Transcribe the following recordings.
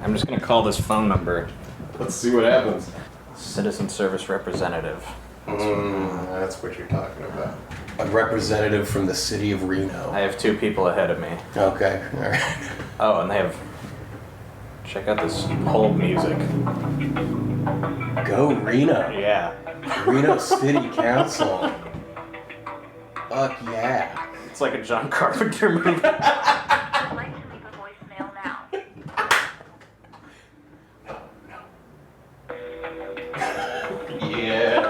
I'm just gonna call this phone number. Let's see what happens. Citizen Service Representative. That's what you're talking about. A representative from the city of Reno. I have 2 people ahead of me. Okay, alright. Oh, and they have... Check out this hold music. Go Reno. Yeah. Reno City Council. Fuck yeah. It's like a John Carpenter movie. I'd like to leave a voicemail now. Yeah.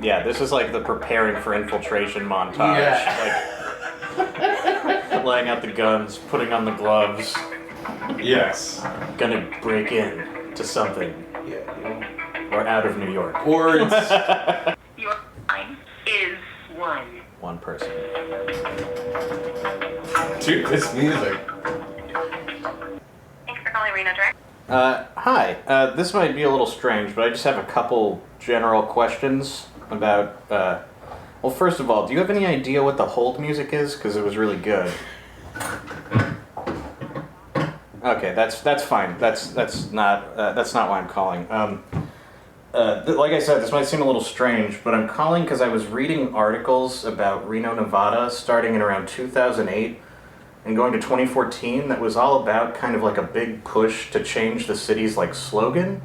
Yeah, this is like the preparing for infiltration montage. Yeah. Like, laying out the guns, putting on the gloves. Yes. Gonna break in to something. Yeah. Or out of New York. Or it's... Your time is 1. One person. Dude, this music. Thanks for calling Reno Direct. Hi. This might be a little strange, but I just have a couple general questions about, well, first of all, do you have any idea what the hold music is? Because it was really good. Okay, that's fine. That's not why I'm calling. Like I said, this might seem a little strange, but I'm calling because I was reading articles about Reno, Nevada, starting in around 2008 and going to 2014 that was all about kind of like a big push to change the city's like slogan.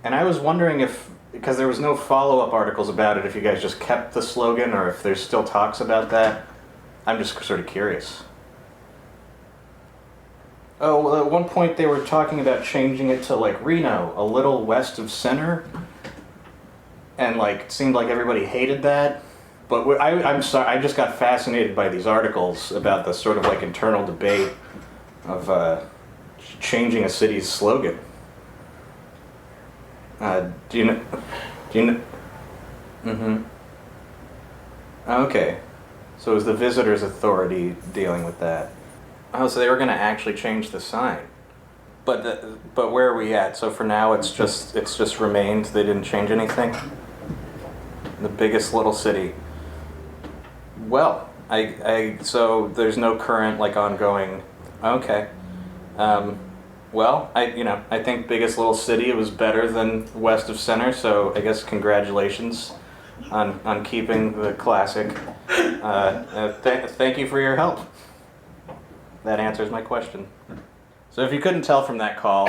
And I was wondering if, because there was no follow-up articles about it, if you guys just kept the slogan or if there's still talks about that. I'm just sort of curious. Oh, well, at one point they were talking about changing it to like Reno, a little west of center. And like, it seemed like everybody hated that. But I'm sorry, I just got fascinated by these articles about the sort of like internal debate of changing a city's slogan. Do you know? Mm-hmm. Okay. So it was the Visitors Authority dealing with that. Oh, so they were going to actually change the sign. But where are we at? So for now, it's just remained. They didn't change anything. The biggest little city. Well, so there's no current like ongoing. Okay. Well, I think biggest little city. It was better than west of center. So I guess congratulations on keeping the classic. Thank you for your help. That answers my question. So if you couldn't tell from that call,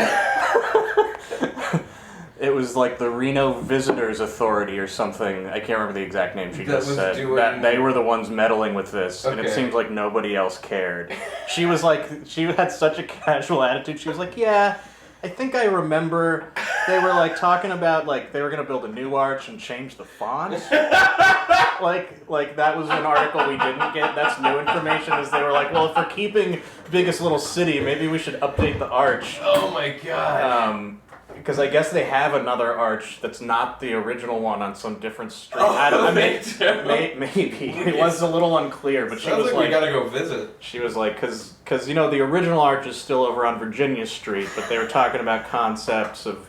it was like the Reno Visitors Authority or something. I can't remember the exact name she just said. That they were the ones meddling with this, and it seemed like nobody else cared. She was like, she had such a casual attitude. She was like, yeah, I think I remember they were like talking about like they were gonna build a new arch and change the font. like that was an article we didn't get. That's new information. Is they were like, well, if we're keeping biggest little city, maybe we should update the arch. Oh my god. Because I guess they have another arch that's not the original one on some different street. Oh, maybe. It was a little unclear, but she was like, we gotta go visit. She was like, because the original arch is still over on Virginia Street, but they were talking about concepts of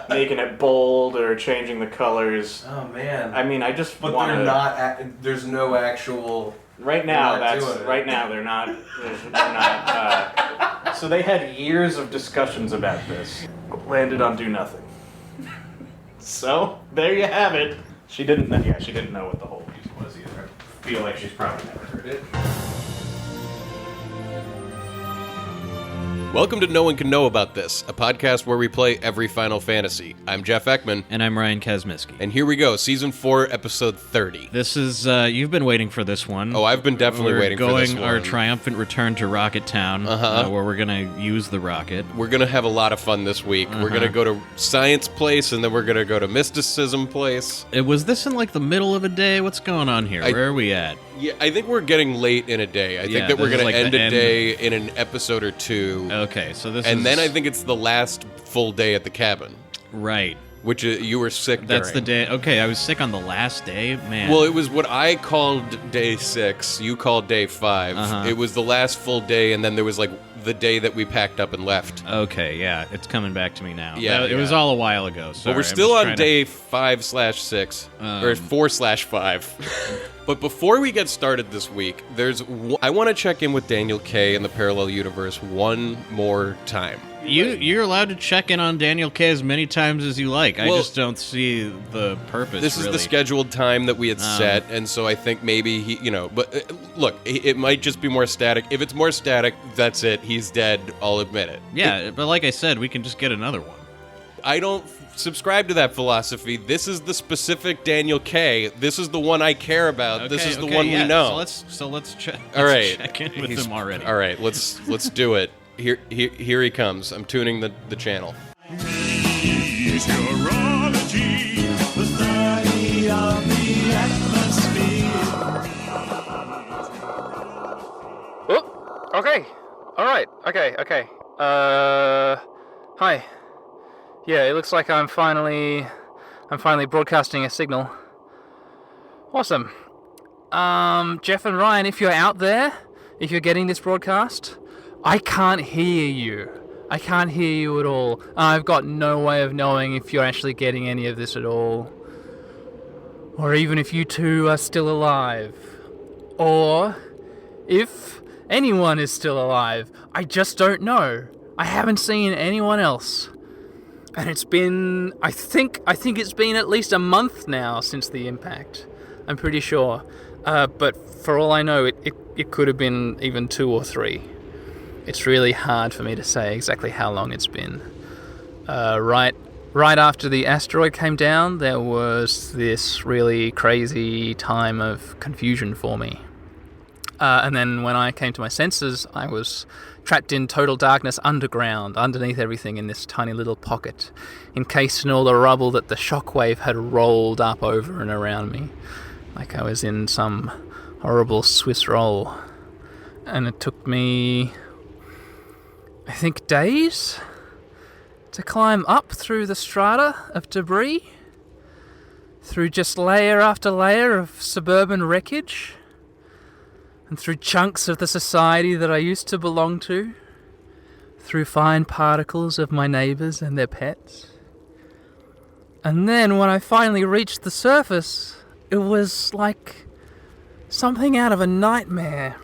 making it bold or changing the colors. Oh man. I mean, I just But wanna, they're not. There's no actual. Right now, They're not they're not. So they had years of discussions about this. Landed on do nothing. So there you have it. She didn't know what the whole piece was either. I feel like she's probably never heard it. Welcome to No One Can Know About This, a podcast where we play every Final Fantasy. I'm Jeff Ekman. And I'm Ryan Kazmiski. And here we go, Season 4, Episode 30. This is, you've been waiting for this one. Oh, I've been definitely waiting for this one. We're going our triumphant return to Rocket Town, where we're going to use the rocket. We're going to have a lot of fun this week. We're going to go to Science Place, and then we're going to go to Mysticism Place. Was this in, like, the middle of a day? What's going on here? Where are we at? Yeah, I think we're getting late in a day. I think that we're going to end a day in an episode or two. Okay, so this And then I think it's the last full day at the cabin. Right. Which you were sick That's during. the day. Okay, I was sick on the last day, man. Well, it was what I called day 6. You called day 5. It was the last full day, and then there was like the day that we packed up and left. Okay, yeah, it's coming back to me now. Yeah, it was all a while ago. Sorry, but we're still on day 5/6 or 4/5. But before we get started this week, I want to check in with Daniel K. in the parallel universe one more time. You're allowed to check in on Daniel K as many times as you like. I just don't see the purpose. This is really. the scheduled time that we had set, and so I think maybe he, but look, it might just be more static. If it's more static, that's it. He's dead. I'll admit it. Yeah, but like I said, we can just get another one. I don't subscribe to that philosophy. This is the specific Daniel K. This is the one I care about. This is the one we know. So let's check. All right, check in with him already. All right, let's do it. Here he comes. I'm tuning the channel. Meteorology, the study of the atmosphere. Oh, okay. All right. Okay. Hi. Yeah, it looks like I'm finally broadcasting a signal. Awesome. Jeff and Ryan, if you're out there, if you're getting this broadcast, I can't hear you. I can't hear you at all. I've got no way of knowing if you're actually getting any of this at all. Or even if you two are still alive. Or if anyone is still alive. I just don't know. I haven't seen anyone else. And it's been, I think it's been at least a month now since the impact. I'm pretty sure. But for all I know, it could have been even 2 or 3. It's really hard for me to say exactly how long it's been. Right after the asteroid came down, there was this really crazy time of confusion for me. And then when I came to my senses, I was trapped in total darkness underground, underneath everything in this tiny little pocket, encased in all the rubble that the shockwave had rolled up over and around me, like I was in some horrible Swiss roll. And it took me, I think, days to climb up through the strata of debris, through just layer after layer of suburban wreckage, and through chunks of the society that I used to belong to, through fine particles of my neighbours and their pets. And then when I finally reached the surface, it was like something out of a nightmare.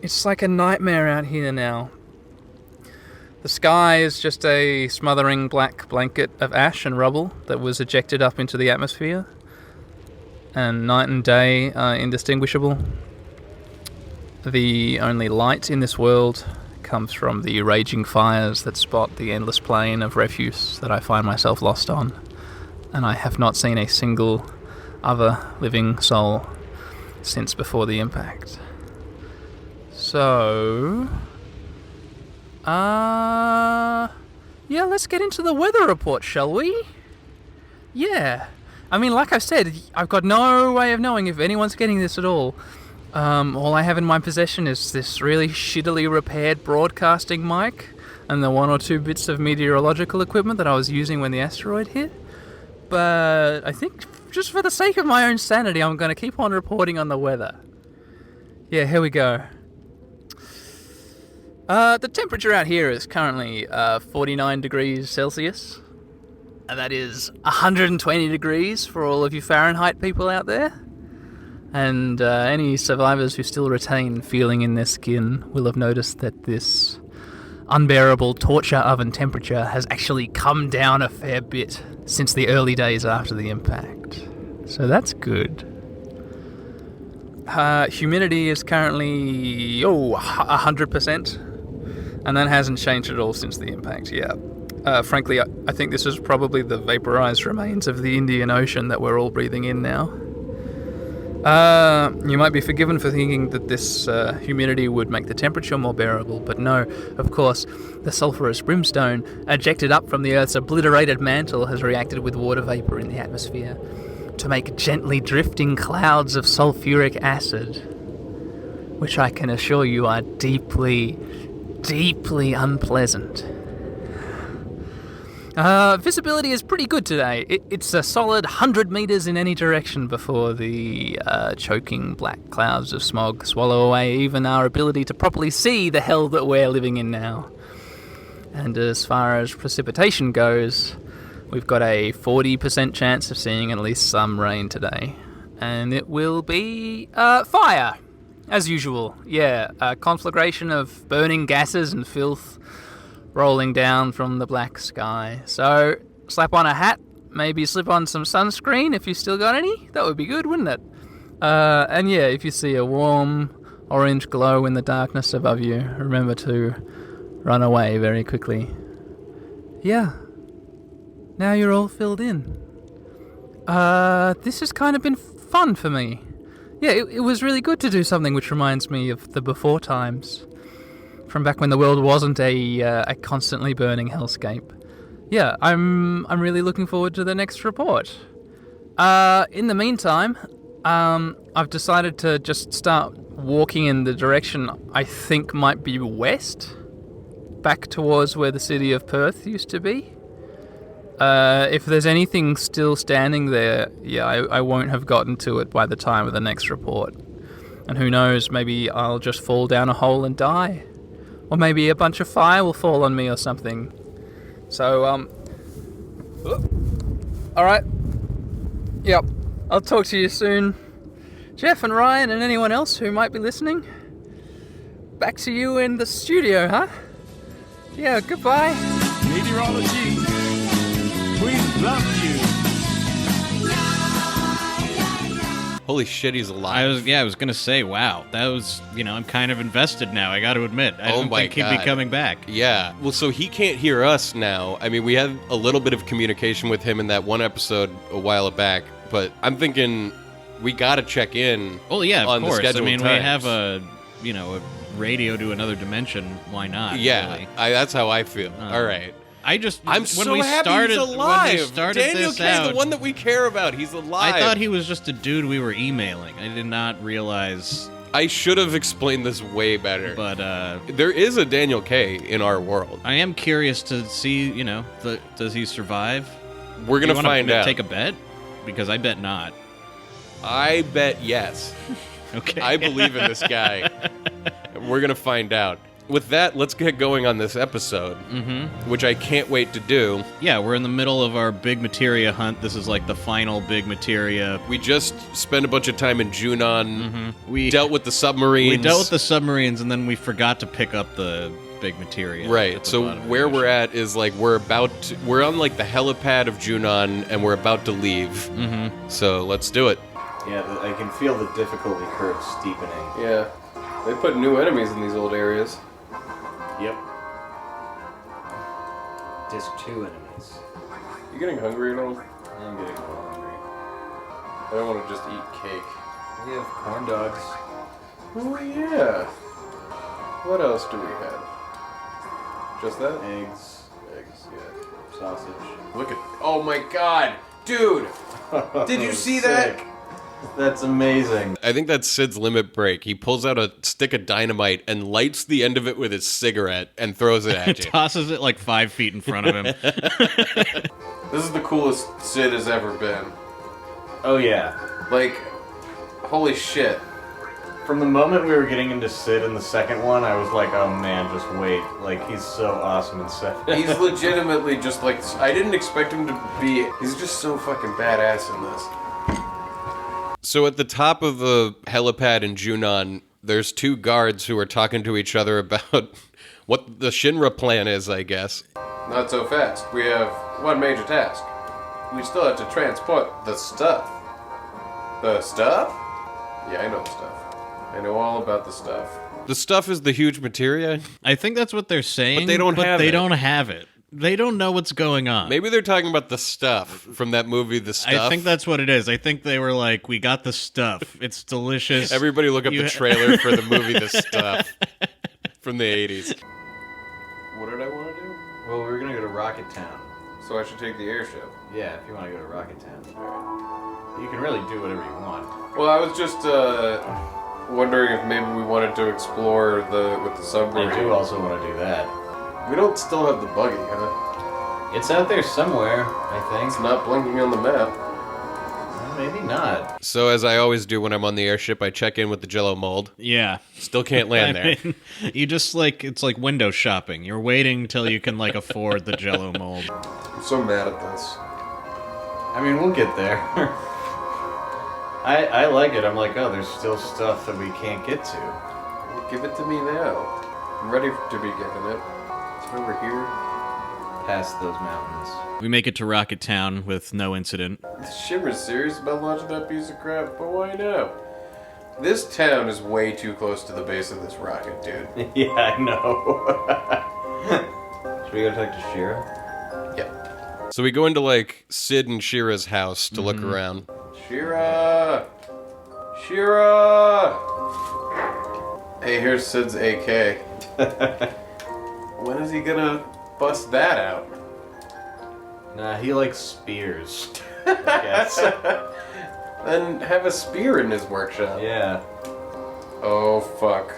It's like a nightmare out here now. The sky is just a smothering black blanket of ash and rubble that was ejected up into the atmosphere, and night and day are indistinguishable. The only light in this world comes from the raging fires that spot the endless plain of refuse that I find myself lost on, and I have not seen a single other living soul since before the impact. So, yeah, let's get into the weather report, shall we? Yeah. I mean, like I said, I've got no way of knowing if anyone's getting this at all. All I have in my possession is this really shittily repaired broadcasting mic and the 1 or 2 bits of meteorological equipment that I was using when the asteroid hit. But I think just for the sake of my own sanity, I'm going to keep on reporting on the weather. Yeah, here we go. The temperature out here is currently 49 degrees Celsius. And that is 120 degrees for all of you Fahrenheit people out there. And any survivors who still retain feeling in their skin will have noticed that this unbearable torture oven temperature has actually come down a fair bit since the early days after the impact. So that's good. Humidity is currently 100%, and that hasn't changed at all since the impact. Yeah. Frankly, I think this is probably the vaporized remains of the Indian Ocean that we're all breathing in now. You might be forgiven for thinking that this humidity would make the temperature more bearable, but no, of course, the sulphurous brimstone ejected up from the Earth's obliterated mantle has reacted with water vapor in the atmosphere to make gently drifting clouds of sulfuric acid, which I can assure you are deeply, deeply unpleasant. Visibility is pretty good today. It's a solid 100 meters in any direction before the choking black clouds of smog swallow away even our ability to properly see the hell that we're living in now. And as far as precipitation goes, we've got a 40% chance of seeing at least some rain today. and it will be fire, as usual. Yeah, a conflagration of burning gases and filth rolling down from the black sky. So slap on a hat, maybe slip on some sunscreen if you still got any. That would be good, wouldn't it? And yeah, if you see a warm orange glow in the darkness above you, remember to run away very quickly. Yeah. Now you're all filled in. This has kind of been fun for me. Yeah, it was really good to do something which reminds me of the before times. From back when the world wasn't a constantly burning hellscape. Yeah, I'm really looking forward to the next report. In the meantime, I've decided to just start walking in the direction I think might be west, back towards where the city of Perth used to be. If there's anything still standing there, yeah, I won't have gotten to it by the time of the next report. And who knows, maybe I'll just fall down a hole and die. Or maybe a bunch of fire will fall on me or something. So, alright. Yep, I'll talk to you soon. Jeff and Ryan and anyone else who might be listening. Back to you in the studio, huh? Yeah, goodbye. Meteorology, we love you. Holy shit, he's alive. I was gonna say, wow, that was, I'm kind of invested now. I got to admit, I didn't think he'd be coming back. Yeah. Well, so he can't hear us now. I mean, we had a little bit of communication with him in that one episode a while back, but I'm thinking we got to check in. Well, yeah, of on course. The scheduled we times. have a radio to another dimension. Why not? Yeah, really? that's how I feel. All right. I'm so happy he's alive. When we started Daniel this K's out, the one that we care about. He's alive. I thought he was just a dude we were emailing. I did not realize. I should have explained this way better. But there is a Daniel K in our world. I am curious to see, does he survive? We're gonna find out. Take a bet? Because I bet not. I bet yes. Okay. I believe in this guy. We're gonna find out. With that, let's get going on this episode, which I can't wait to do. Yeah, we're in the middle of our big materia hunt. This is like the final big materia. We just spent a bunch of time in Junon. We dealt with the submarines. We dealt with the submarines, and then we forgot to pick up the big materia. Right. So where we're at is like we're on like the helipad of Junon, and we're about to leave. So let's do it. Yeah, I can feel the difficulty curve steepening. Yeah. They put new enemies in these old areas. Yep. Disc 2 enemies. You getting hungry at all? I'm getting a little hungry. I don't want to just eat cake. We have corn dogs. Oh yeah. What else do we have? Just that? Eggs. Eggs, yeah. Sausage. Look at... Oh my god! Dude! Did you see that? Sick. That's amazing. I think that's Sid's limit break. He pulls out a stick of dynamite and lights the end of it with his cigarette and throws it at you. Tosses it like 5 feet in front of him. This is the coolest Sid has ever been. Oh yeah. Like, holy shit. From the moment we were getting into Sid in the second one, I was like, oh man, just wait. Like, he's so awesome in Sid. He's legitimately just like... I didn't expect him to be... He's just so fucking badass in this. So at the top of the helipad in Junon, there's 2 guards who are talking to each other about what the Shinra plan is, I guess. Not so fast. We have one major task. We still have to transport the stuff. The stuff? Yeah, I know the stuff. I know all about the stuff. The stuff is the huge materia? I think that's what they're saying, But they don't have they it. don't have it. They don't know what's going on. Maybe they're talking about the stuff from that movie, The Stuff. I think that's what it is. I think they were like, we got the stuff. It's delicious. Everybody look up the trailer for the movie The Stuff from the 80s. What did I want to do? Well, we were gonna go to Rocket Town. So I should take the airship. Yeah, if you want to go to Rocket Town. You can really do whatever you want. Well, I was just wondering if maybe we wanted to explore with the submarine. I do also want to do that. We don't still have the buggy, huh? It's out there somewhere, I think. It's not blinking on the map. Well, maybe not. So as I always do when I'm on the airship, I check in with the Jello mold. Yeah. Still can't land there. I mean, you just it's like window shopping. You're waiting till you can afford the Jello mold. I'm so mad at this. I mean, we'll get there. I like it. I'm like, oh, there's still stuff that we can't get to. Well, give it to me now. I'm ready to be given it. It's over here. Past those mountains. We make it to Rocket Town with no incident. Shimmer's serious about launching that piece of crap, but why now? This town is way too close to the base of this rocket, dude. Yeah, I know. Should we go talk to Shira? Yeah. So we go into like Sid and Shira's house to look around. Shira! Shira! Hey, here's Sid's AK. When is he gonna bust that out? Nah, he likes spears. I guess. Then have a spear in his workshop. Yeah. Oh, fuck.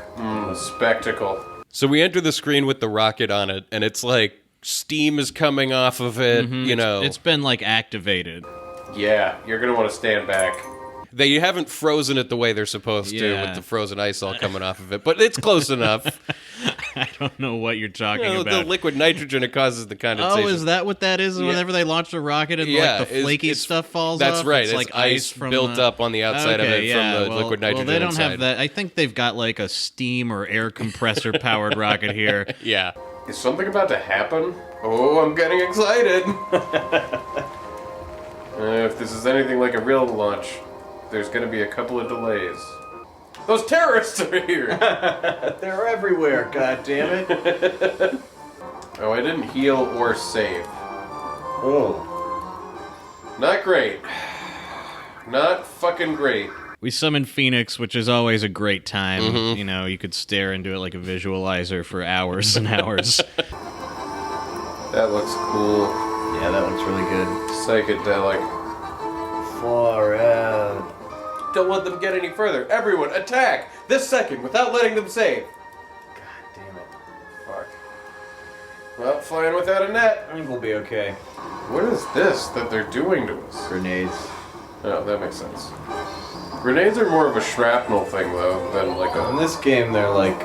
Spectacle. So we enter the screen with the rocket on it, and it's like steam is coming off of it, you know. It's been like activated. Yeah, you're gonna want to stand back. They haven't frozen it the way they're supposed to Yeah. with the frozen ice all coming off of it, but it's close enough. I don't know what you're talking You know, about. the liquid nitrogen, it causes the condensation. Oh, is that what that is? Whenever they launch a rocket and like the flaky stuff falls That's off? right. It's It's like ice from built up on the outside of it from the liquid nitrogen Well, they don't inside. have that. I think they've got like a steam or air compressor powered rocket here. Yeah. Is something about to happen? Oh, I'm getting excited. If this is anything like a real launch, there's gonna be a couple of delays. Those terrorists are here! They're everywhere, god damn it. Oh, I didn't heal or save. Oh. Not great. Not fucking great. We summon Phoenix, which is always a great time. You know, you could stare into it like a visualizer for hours and hours. That looks cool. Yeah, that looks really good. Psychedelic. Far out. Don't let them get any further. Everyone, attack! This second, without letting them save. God damn it. Fuck. Well, flying without a net. I think we'll be okay. What is this that they're doing to us? Grenades. Oh, that makes sense. Grenades are more of a shrapnel thing, though, than like In a... this game, they're like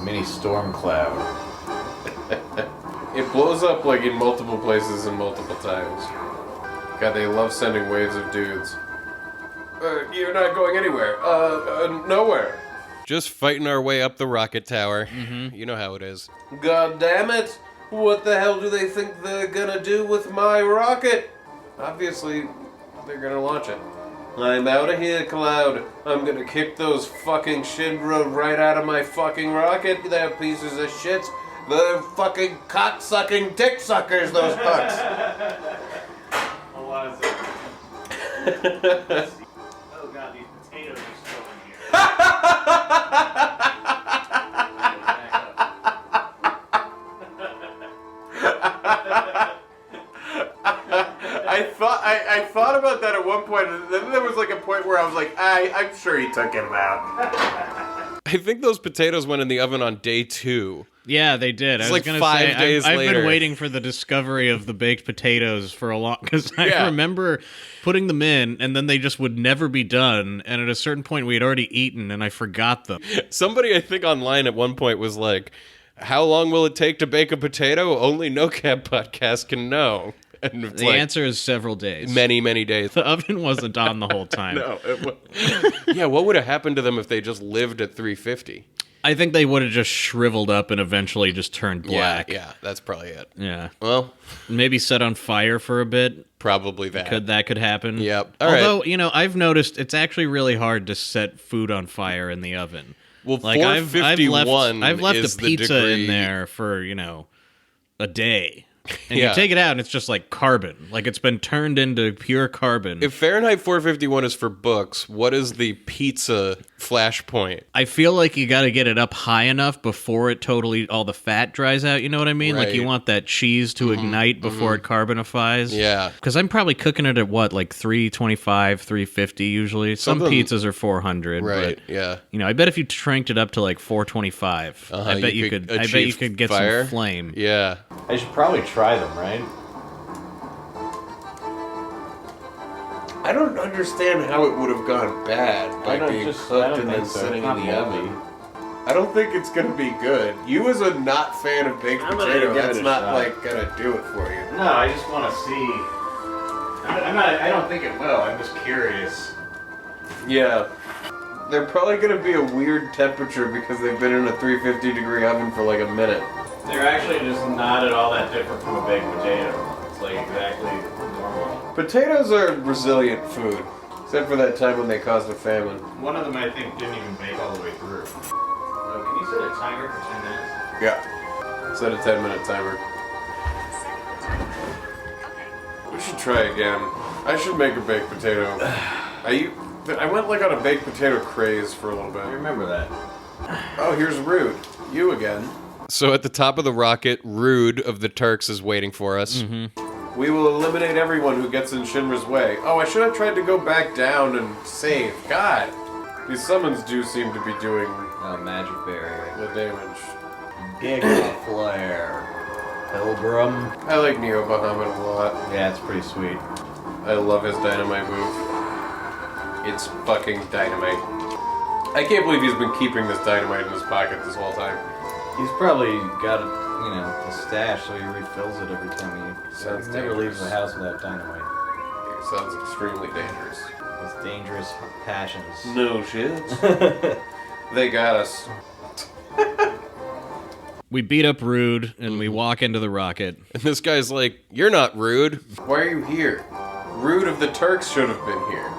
mini storm cloud. It blows up, like, in multiple places and multiple times. God, they love sending waves of dudes. You're not going anywhere. Nowhere. Just fighting our way up the rocket tower. You know how it is. God damn it! What the hell do they think they're gonna do with my rocket? Obviously, they're gonna launch it. I'm out of here, Cloud. I'm gonna kick those fucking Shinra right out of my fucking rocket. They're pieces of shit. They're fucking cock-sucking dick suckers, those fucks. Hold on a second. Oh god, these potatoes are still in here. I thought about that at one point, and then there was like a point where I was like, I'm sure he took him out. I think those potatoes went in the oven on day 2. Yeah, they did. It's I was like gonna 5 say, days I've later. been waiting for the discovery of the baked potatoes for a long... Because I Yeah. remember putting them in, and then they just would never be done. And at a certain point, we had already eaten, and I forgot them. Somebody, I think, online at one point was like, how long will it take to bake a potato? Only NoCab podcast can know. And it's The like, answer is several days. many, many days. The oven wasn't on the whole time. No, yeah, what would have happened to them if they just lived at 350? I think they would have just shriveled up and eventually just turned black. Yeah, that's probably it. Yeah. Well, Maybe set on fire for a bit. probably that. That could happen. Yep. All right. Although, you know, I've noticed it's actually really hard to set food on fire in the oven. Well, Like I've 451 left is a the pizza degree- in there for, you know, a day. And Yeah. you take it out and it's just like carbon. Like it's been turned into pure carbon. If Fahrenheit 451 is for books, what is the pizza flashpoint? I feel like you got to get it up high enough before it all the fat dries out. You know what I mean? Like you Right. want that cheese to ignite before it carbonifies. Yeah. Because I'm probably cooking it at what, like 325, 350 usually. Some Something- pizzas are 400. Right, But, yeah. you know, I bet if you tranked it up to like 425, I bet you could. I bet you achieve could get fire. some flame. Yeah. I should probably try them, right? I don't understand how it would have gone bad by I don't being just- I cooked don't and then think so. sitting It's in the not moldy. oven. I don't think it's gonna be good. You as a not fan of baked I'm gonna potato, give it that's a not shot. like gonna do it for you. No, I just want to see. I don't think it will. I'm just curious. Yeah. They're probably gonna be a weird temperature because they've been in a 350-degree oven for like a minute. They're actually just not at all that different from a baked potato. It's like exactly normal. Potatoes are resilient food, except for that time when they caused a famine. One of them, I think, didn't even bake all the way through. Can you set a timer for 10 minutes? Yeah. Set a 10-minute timer. We should try again. I should make a baked potato. I went like on a baked potato craze for a little bit. I remember that. Oh, here's Rude. You again. So at the top of the rocket, Rude of the Turks is waiting for us. We will eliminate everyone who gets in Shinra's way. Oh, I should have tried to go back down and save. God. These summons do seem to be doing Magic barrier. the damage. Giga flare. Pilgrim. I like Neo Bahamut a lot. Yeah, it's pretty sweet. I love his dynamite move. It's fucking dynamite. I can't believe he's been keeping this dynamite in his pocket this whole time. He's probably got a stash, so he refills it every time Sounds he never dangerous. leaves the house without dynamite. It sounds extremely dangerous. His dangerous passions. No shit. They got us. We beat up Rude, and we walk into the rocket. And this guy's like, "You're not Rude." Why are you here? Rude of the Turks should have been here.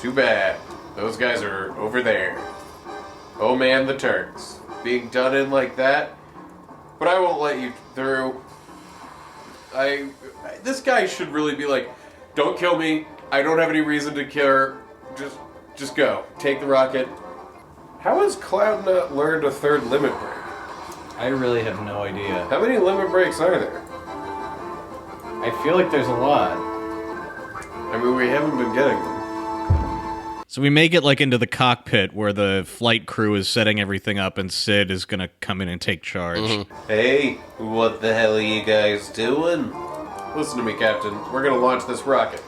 Too bad. Those guys are over there. Oh man, the Turks. Being done in like that? But I won't let you through. This guy should really be like, don't kill me. I don't have any reason to kill her. Just go. Take the rocket. How has Cloud not learned a third limit break? I really have no idea. How many limit breaks are there? I feel like there's a lot. I mean, we haven't been getting them. So we make it like into the cockpit where the flight crew is setting everything up, and Sid is gonna come in and take charge. Hey, what the hell are you guys doing? Listen to me, Captain. We're gonna launch this rocket.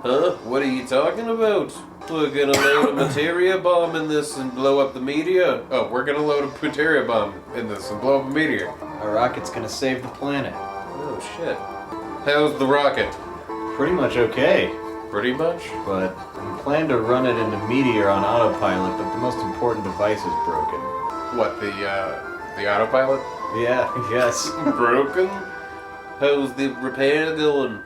Huh? What are you talking about? We're gonna load a materia bomb in this and blow up the meteor. Oh, we're gonna load a materia bomb in this and blow up a meteor. Our rocket's gonna save the planet. Oh, shit. How's the rocket? Pretty much okay. Pretty much? But we plan to run it into Meteor on autopilot, but the most important device is broken. What, the autopilot? Yeah, yes. Broken? How's the repair going?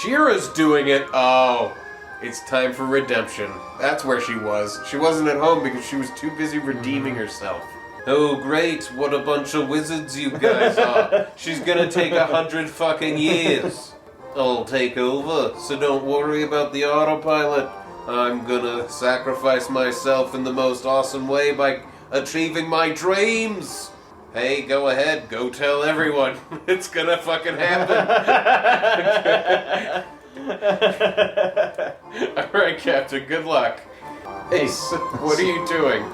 Shira's doing it. Oh, it's time for redemption. That's where she was. She wasn't at home because she was too busy redeeming herself. Oh, great. What a bunch of wizards you guys are. She's gonna take 100 fucking years. I'll take over, so don't worry about the autopilot. I'm gonna sacrifice myself in the most awesome way by achieving my dreams. Hey, go ahead, go tell everyone. It's gonna fucking happen. Alright, Captain, good luck. Hey, What are you doing?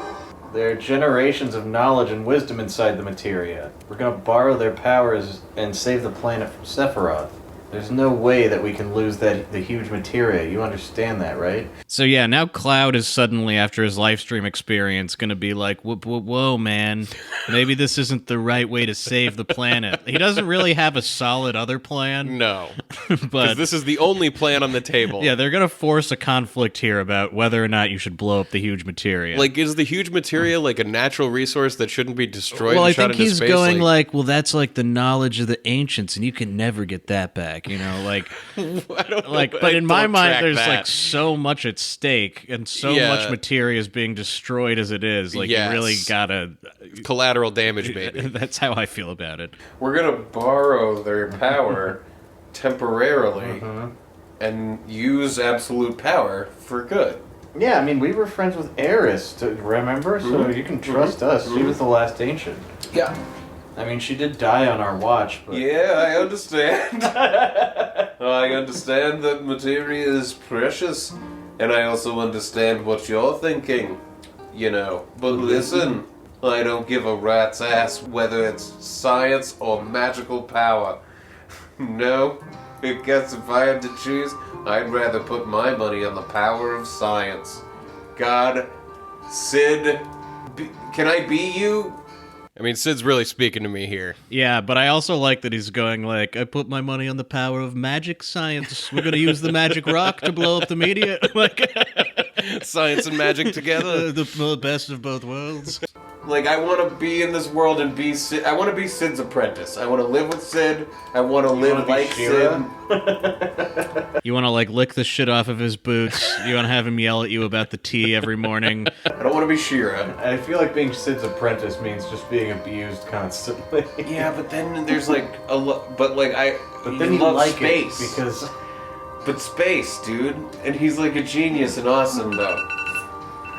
there are generations of knowledge and wisdom inside the materia. We're gonna borrow their powers and save the planet from Sephiroth. There's no way that we can lose the huge materia. You understand that, right? So yeah, now Cloud is suddenly, after his live stream experience, gonna be like, whoa, man, maybe this isn't the right way to save the planet. He doesn't really have a solid other plan. No. But Because this is the only plan on the table. yeah, they're gonna force a conflict here about whether or not you should blow up the huge materia. Like, is the huge materia like a natural resource that shouldn't be destroyed well, and I shot think into he's space? going like, well, that's like the knowledge of the ancients, and you can never get that back. You know, like, I don't know, like. But in my don't mind, track there's that. like so much at stake, and so Yeah. much materia is being destroyed as it is. Like, Yes. you really gotta. collateral damage, baby. That's how I feel about it. We're gonna borrow their power temporarily and use absolute power for good. Yeah, I mean, we were friends with Eris, remember? So you can trust us. She was the last ancient. Yeah. I mean, she did die on our watch, but... Yeah, I understand. I understand that materia is precious, and I also understand what you're thinking, you know. But listen, I don't give a rat's ass whether it's science or magical power. No, because if I had to choose, I'd rather put my money on the power of science. God, Sid, can I be you? I mean, Sid's really speaking to me here. Yeah, but I also like that he's going like, I put my money on the power of magic science. We're gonna use the magic rock to blow up the media. Like, Science and magic together. The best of both worlds. Like, I want to be in this world and be Sid. I want to be Sid's apprentice. I want to live with Sid. I want to live like Sid. You want to, like, lick the shit off of his boots. You want to have him yell at you about the tea every morning. I don't want to be Shira. I feel like being Sid's apprentice means just being abused constantly. Yeah, but then there's like but then you love like space it because... But space, dude. And he's like a genius and awesome, though.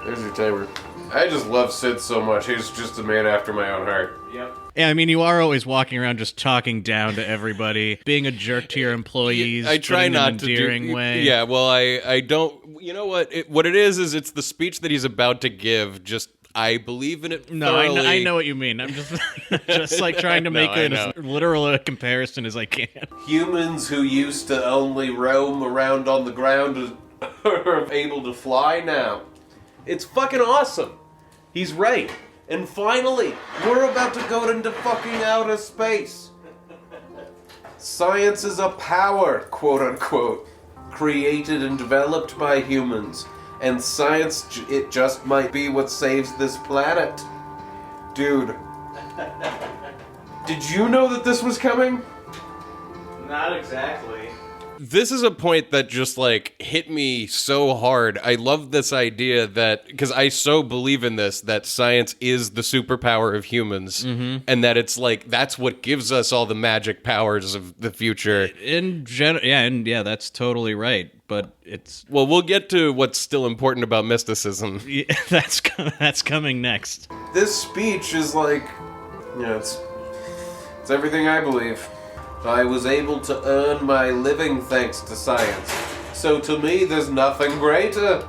There's your timer. I just love Sid so much. He's just a man after my own heart. Yep. Yeah, I mean, you are always walking around just talking down to everybody, being a jerk to your employees. I try in not an to endearing way. Yeah, well, I don't. You know what? What it is it's the speech that he's about to give. Just I believe in it. No, thoroughly. I know what you mean. I'm just like trying to make it as literal a comparison as I can. Humans who used to only roam around on the ground are able to fly now. It's fucking awesome. He's right. And finally, we're about to go into fucking outer space. Science is a power, quote unquote, created and developed by humans. And science, it just might be what saves this planet. Dude. Did you know that this was coming? Not exactly. This is a point that just like hit me so hard. I love this idea that because I so believe in this that science is the superpower of humans, and that it's like that's what gives us all the magic powers of the future. Yeah, that's totally right. But it's Well, we'll get to what's still important about mysticism. that's coming next. This speech is like, it's everything I believe. I was able to earn my living thanks to science. So to me, there's nothing greater.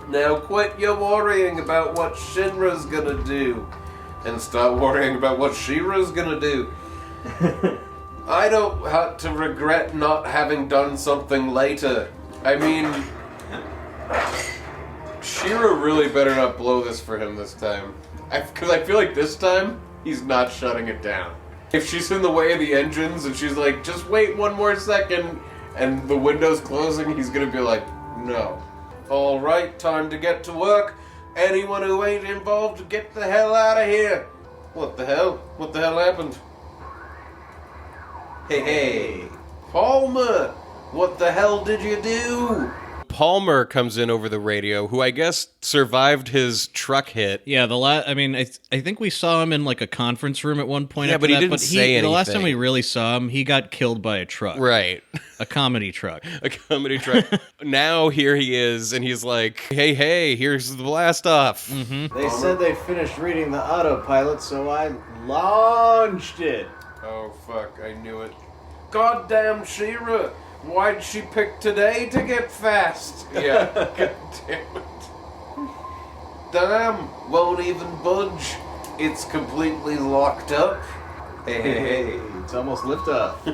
Now quit your worrying about what Shinra's gonna do. And start worrying about what Shira's gonna do. I don't have to regret not having done something later. I mean, Shira really better not blow this for him this time. Because I feel like this time, he's not shutting it down. If she's in the way of the engines and she's like, just wait one more second, and the window's closing, he's gonna be like, no. Alright, time to get to work. Anyone who ain't involved, get the hell out of here. What the hell? What the hell happened? Hey. Palmer! What the hell did you do? Palmer comes in over the radio, who I guess survived his truck hit. Yeah, I think we saw him in like a conference room at one point. Yeah, after but he that, didn't say anything. The last time we really saw him, he got killed by a truck. Right. A comedy truck. A comedy truck. Now here he is, and he's like, hey, here's the blast off. Mm-hmm. They said they finished reading the autopilot, so I launched it. Oh fuck, I knew it. Goddamn Shira! Why'd she pick today to get fast? Yeah, god damn it. Damn, won't even budge. It's completely locked up. Hey. It's almost liftoff.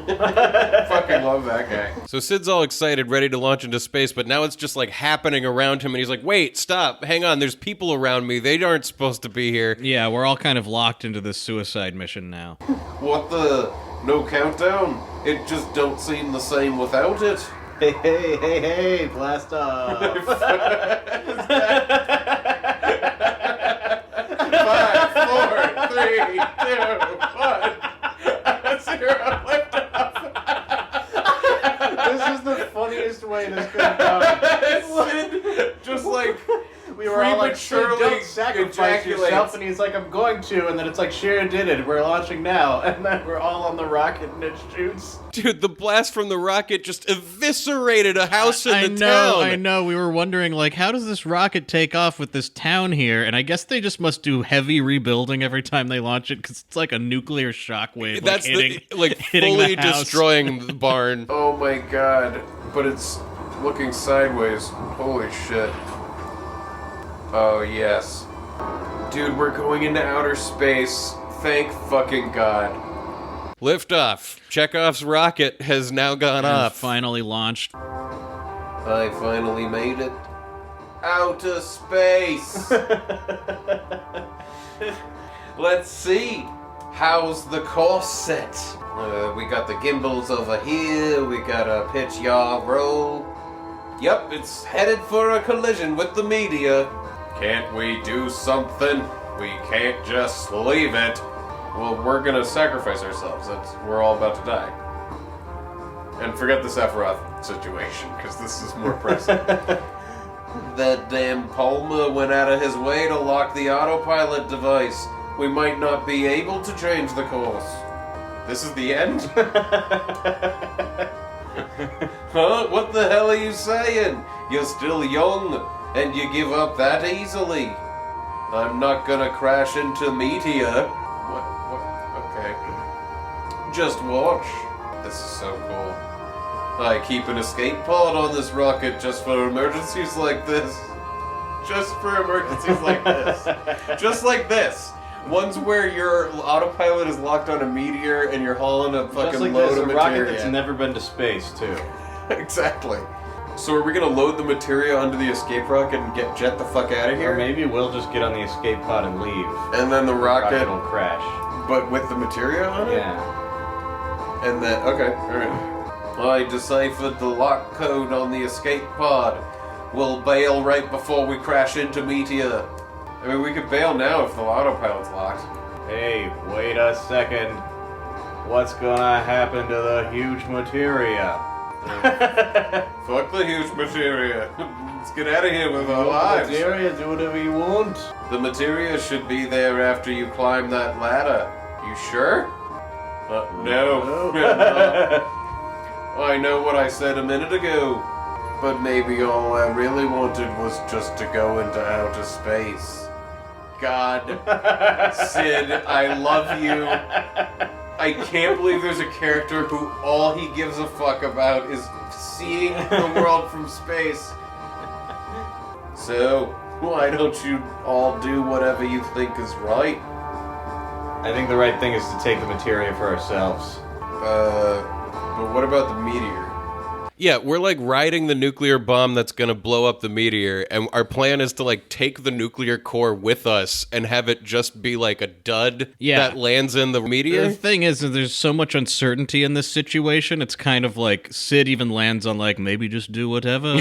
Fucking love that guy. So Sid's all excited, ready to launch into space, but now it's just like happening around him, and he's like, wait, stop, hang on, there's people around me, they aren't supposed to be here. Yeah, we're all kind of locked into this suicide mission now. What the? No countdown? It just don't seem the same without it. Hey, blast off. 5, 4, 3, 2, 1. 0, lift off. This is the funniest way this could have gone. Sid just like We were all like, Sid, prematurely don't sacrifice ejaculates. yourself, and he's like, I'm going to, and then it's like, Shira did it, we're launching now, and then we're all on the rocket and it shoots. Dude, the blast from the rocket just eviscerated a house in the town. I know. We were wondering, like, how does this rocket take off with this town here? And I guess they just must do heavy rebuilding every time they launch it, because it's like a nuclear shockwave. That's hitting fully the house. destroying the barn. Oh my god. But it's looking sideways. Holy shit. Oh yes. Dude, we're going into outer space. Thank fucking god. Liftoff. Chekhov's rocket has now gone And off. finally launched. I finally made it. Outer space! Let's see. How's the course set? We got the gimbals over here. We got a pitch yaw roll. Yep, it's headed for a collision with the meteor. Can't we do something? We can't just leave it. Well, we're gonna sacrifice ourselves. We're all about to die. And forget the Sephiroth situation, because this is more pressing. That damn Palmer went out of his way to lock the autopilot device. We might not be able to change the course. This is the end? Huh? What the hell are you saying? You're still young, and you give up that easily. I'm not gonna crash into meteor. What? Okay. Just watch. This is so cool. I keep an escape pod on this rocket just for emergencies like this. Just for emergencies like this. Just like this. Ones where your autopilot is locked on a meteor and you're hauling a fucking Just like load this, of a materia. rocket that's never been to space, too. Exactly. So are we gonna load the materia onto the escape rocket and jet the fuck out of here? Or maybe we'll just get on the escape pod and leave. And then the rocket will crash. But with the materia on it? Yeah. And then, okay, alright. I deciphered the lock code on the escape pod. We'll bail right before we crash into meteor. I mean, we could bail now if the autopilot's locked. Hey, wait a second. What's gonna happen to the huge materia? Fuck the huge materia. Let's get out of here with our lives. Materia, do whatever you want. The materia should be there after you climb that ladder. You sure? No. I know what I said a minute ago. But maybe all I really wanted was just to go into outer space. God. Sid, I love you. I can't believe there's a character who all he gives a fuck about is seeing the world from space. So, why don't you all do whatever you think is right? I think the right thing is to take the materia for ourselves. But what about the meteor? Yeah, we're like riding the nuclear bomb that's gonna blow up the meteor, and our plan is to like take the nuclear core with us and have it just be like a dud that lands in the meteor. The thing is, there's so much uncertainty in this situation. It's kind of like Sid even lands on like, maybe just do whatever.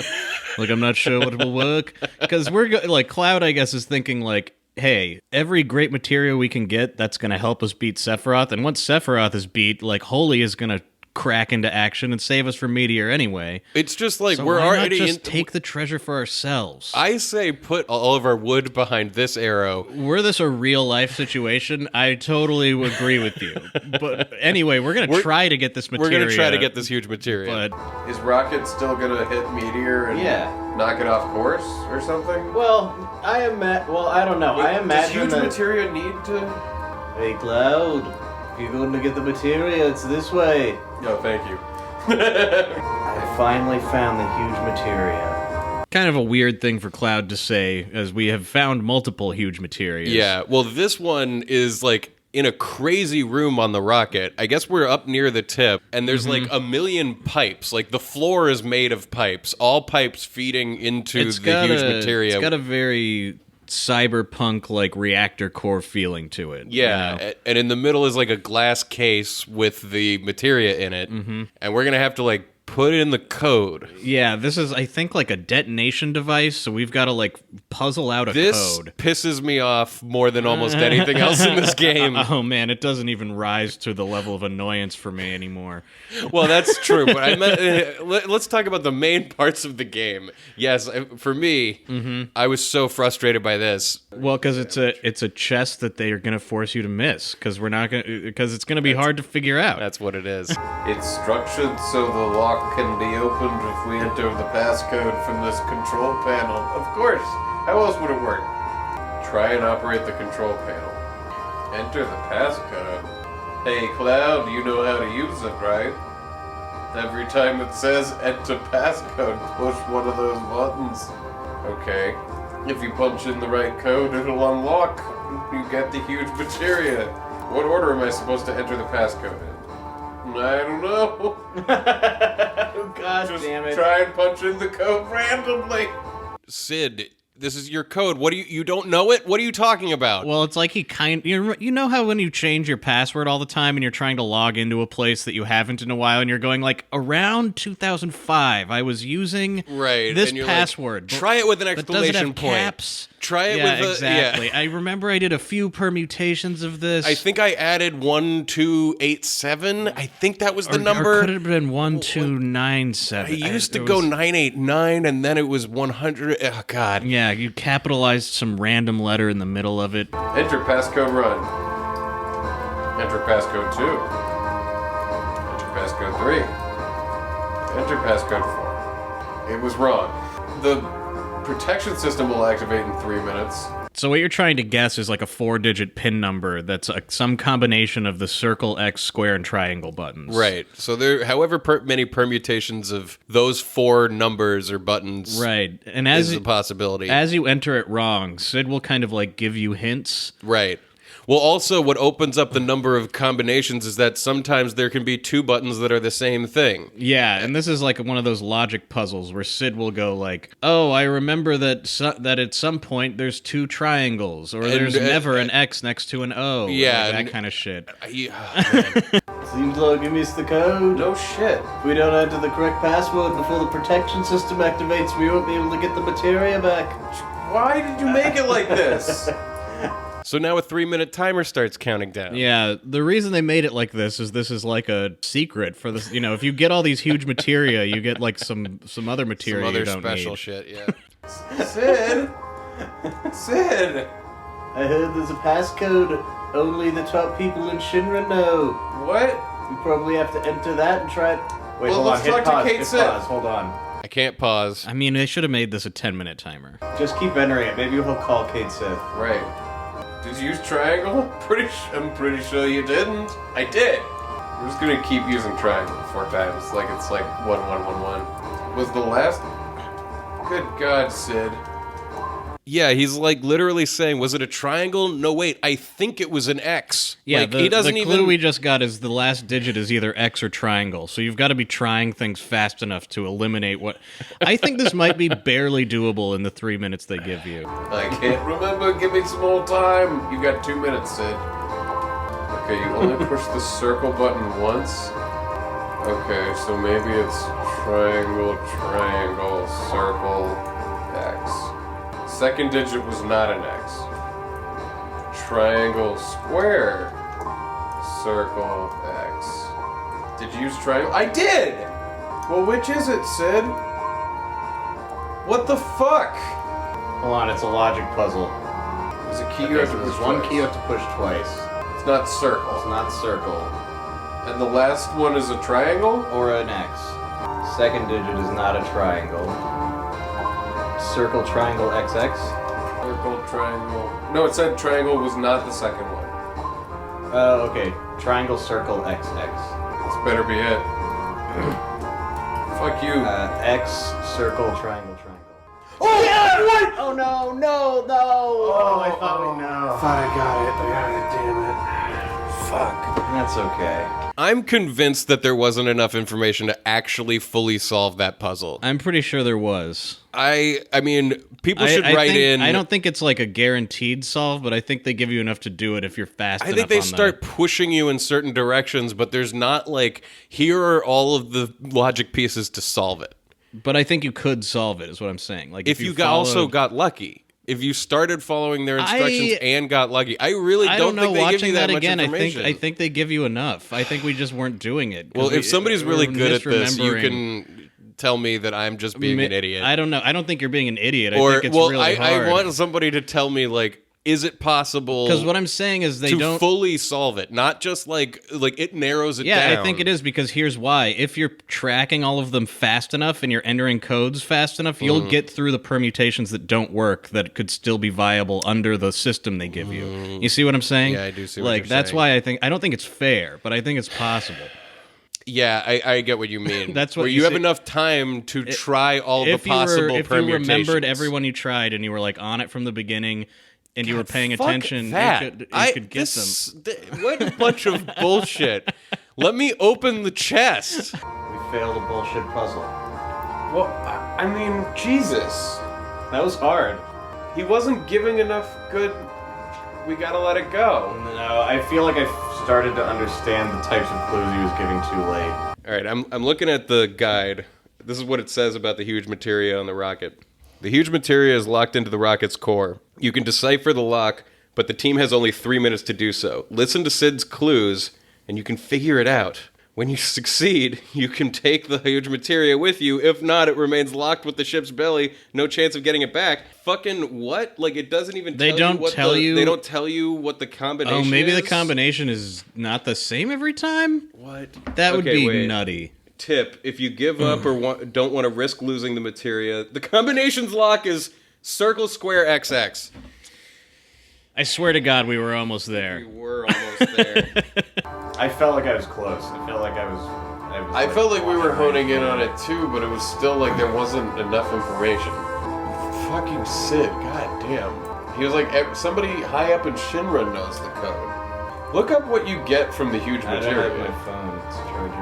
Like, I'm not sure what will work. Because like, Cloud, I guess, is thinking like, hey, every great material we can get, that's going to help us beat Sephiroth. And once Sephiroth is beat, like, Holy is going to crack into action and save us from Meteor anyway. It's just like, so we're why already not just take the treasure for ourselves. I say put all of our wood behind this arrow. Were this a real life situation, I totally would agree with you. But anyway, we're going to try to get this material. We're going to try to get this huge material. But is Rocket still gonna hit Meteor and knock it off course or something? Well, I don't know. I imagine does huge materia need to... Hey, Cloud, if you're going to get the materia, it's this way. No, thank you. I finally found the huge materia. kind of a weird thing for Cloud to say, as we have found multiple huge materials. Yeah, well, this one is like in a crazy room on the rocket. I guess we're up near the tip, and there's like a million pipes. Like the floor is made of pipes, all pipes feeding into the huge materia. It's got a very cyberpunk like reactor core feeling to it. Yeah, you know? And in the middle is like a glass case with the materia in it, and we're gonna have to like put in the code. Yeah, this is, I think, like a detonation device, so we've got to, like, puzzle out a this code. This pisses me off more than almost anything else in this game. Oh, man, it doesn't even rise to the level of annoyance for me anymore. Well, that's true, but I meant, let's talk about the main parts of the game. Yes, for me, I was so frustrated by this. Well, because it's a chest that they are going to force you to miss, because it's going to be hard to figure out. That's what it is. It's structured so the lock can be opened if we enter the passcode from this control panel. Of course! How else would it work? Try and operate the control panel. Enter the passcode. Hey, Cloud, you know how to use it, right? Every time it says enter passcode, push one of those buttons. Okay. If you punch in the right code, it'll unlock. You get the huge materia. What order am I supposed to enter the passcode in? I don't know. God Just damn it. try and punch in the code randomly. Sid, This is your code. What do you don't know it? What are you talking about? Well, it's like you know how when you change your password all the time and you're trying to log into a place that you haven't in a while and you're going like, around 2005, I was using this and you're password. Like, try it with an but does it exclamation have point. Caps? Try it yeah, with exactly. Yeah. I remember I did a few permutations of this. I think I added 1287. I think that was the number. Or could it have been 1297? I used to go 989 and then it was 100. Oh, God. Yeah, you capitalized some random letter in the middle of it. Enter passcode run. Enter passcode 2. Enter passcode 3. Enter passcode 4. It was wrong. The protection system will activate in 3 minutes. So what you're trying to guess is like a 4-digit PIN number that's some combination of the circle, X, square, and triangle buttons. Right. So there, however many permutations of those 4 numbers or buttons, Right. And is a possibility. As you enter it wrong, Sid will kind of like give you hints. Right. Well, also, what opens up the number of combinations is that sometimes there can be 2 buttons that are the same thing. Yeah, and this is like one of those logic puzzles where Sid will go like, "Oh, I remember that that at some point there's 2 triangles, or there's never an X next to an O." Yeah, like that kind of shit. Seems like you missed the code. No shit. If we don't enter the correct password before the protection system activates, we won't be able to get the materia back. Why did you make it like this? So now a 3-minute timer starts counting down. Yeah, the reason they made it like this is like a secret for this. You know, if you get all these huge materia, you get like some other materia Some other you don't special need. shit, yeah. Sid! Sid! I heard there's a passcode only the top people in Shinra know. What? We probably have to enter that and try it. Wait, Well, hold let's on. Hit talk to pause. Kate Hit Sid. pause. Hold on. I can't pause. I mean, they should have made this a 10-minute timer. Just keep entering it. Maybe he'll call Kate Sid. Right. Did you use triangle? I'm pretty sure you didn't. I did. We're just gonna keep using triangle 4 times, like it's like 1 1 1 1. Was the last? Good God, Sid. Yeah, he's like literally saying, was it a triangle? No, wait, I think it was an X. Yeah, like, he doesn't the clue even... we just got is the last digit is either X or triangle. So you've got to be trying things fast enough to eliminate what... I think this might be barely doable in the 3 minutes they give you. I can't remember. Give me some more time. You got 2 minutes, Sid. Okay, you only push the circle button once. Okay, so maybe it's triangle, triangle, circle, X. Second digit was not an X. Triangle, square, circle, X. Did you use triangle? I did! Well, which is it, Sid? What the fuck? Hold on, it's a logic puzzle. There's a key you Okay, have so to there's push one twice. key you have to push twice. It's not circle. It's not circle And the last one is a triangle? or an X. Second digit is not a triangle. Circle, triangle, XX. Circle, triangle. No, it said triangle was not the second one. Oh, okay. Triangle, circle, XX. This better be it. Fuck you. X, circle, triangle, triangle. Oh, yeah! What? Oh, no, no, no! Oh, I thought we know. Thought I got it. Damn it. Fuck. That's okay. I'm convinced that there wasn't enough information to actually fully solve that puzzle. I'm pretty sure there was. I mean, people should I write think- in... I don't think it's like a guaranteed solve, but I think they give you enough to do it if you're fast enough. I think they on start pushing you in certain directions, but there's not like, here are all of the logic pieces to solve it. But I think you could solve it, is what I'm saying. Like If you also got lucky. If you started following their instructions and got lucky. I really don't know. think they give Watching you that much again, information. I think they give you enough. I think we just weren't doing it. 'Cause Well, if somebody's really we're good at this, you misremembering. can tell me that I'm just being an idiot. I don't know. I don't think you're being an idiot. I Or, think it's well, really hard. I want somebody to tell me, like, is it possible Because what I'm saying is they to don't fully solve it? Not just like it narrows it down. Yeah, I think it is because here's why. If you're tracking all of them fast enough and you're entering codes fast enough, you'll get through the permutations that don't work that could still be viable under the system they give you. You see what I'm saying? Yeah, I do see what like you're that's saying. why I don't think it's fair, but I think it's possible. Yeah, I get what you mean. That's what where you you have see- if time to try all the possible if permutations. you remembered everyone you tried and you were like on it from the beginning and you were paying Fuck attention, that. you could get them. What a bunch of bullshit. Let me open the chest. We failed a bullshit puzzle. Well, I mean, Jesus. That was hard. He wasn't giving enough good... We gotta let it go. No, I feel like I've started to understand the types of clues he was giving too late. All right, I'm looking at the guide. This is what it says about the huge materia on the rocket. The huge materia is locked into the rocket's core. You can decipher the lock, but the team has only 3 minutes to do so. Listen to Sid's clues, and you can figure it out. When you succeed, you can take the huge materia with you. If not, it remains locked with the ship's belly. No chance of getting it back. Fucking what? Like, it doesn't even They don't tell you... They don't tell you what the combination is? Oh, maybe the combination is not the same every time? What? That would be wait. nutty. Tip, if you give up or don't want to risk losing the materia, the combinations lock is circle, square, XX. I swear to God, we were almost there. We were almost there. I felt like I was close. I felt like I was I felt like we were honing in on it too, but it was still like there wasn't enough information. Fucking Sid, goddamn. He was like, somebody high up in Shinra knows the code. Look up what you get from the huge I materia. don't have my phone. It's charging.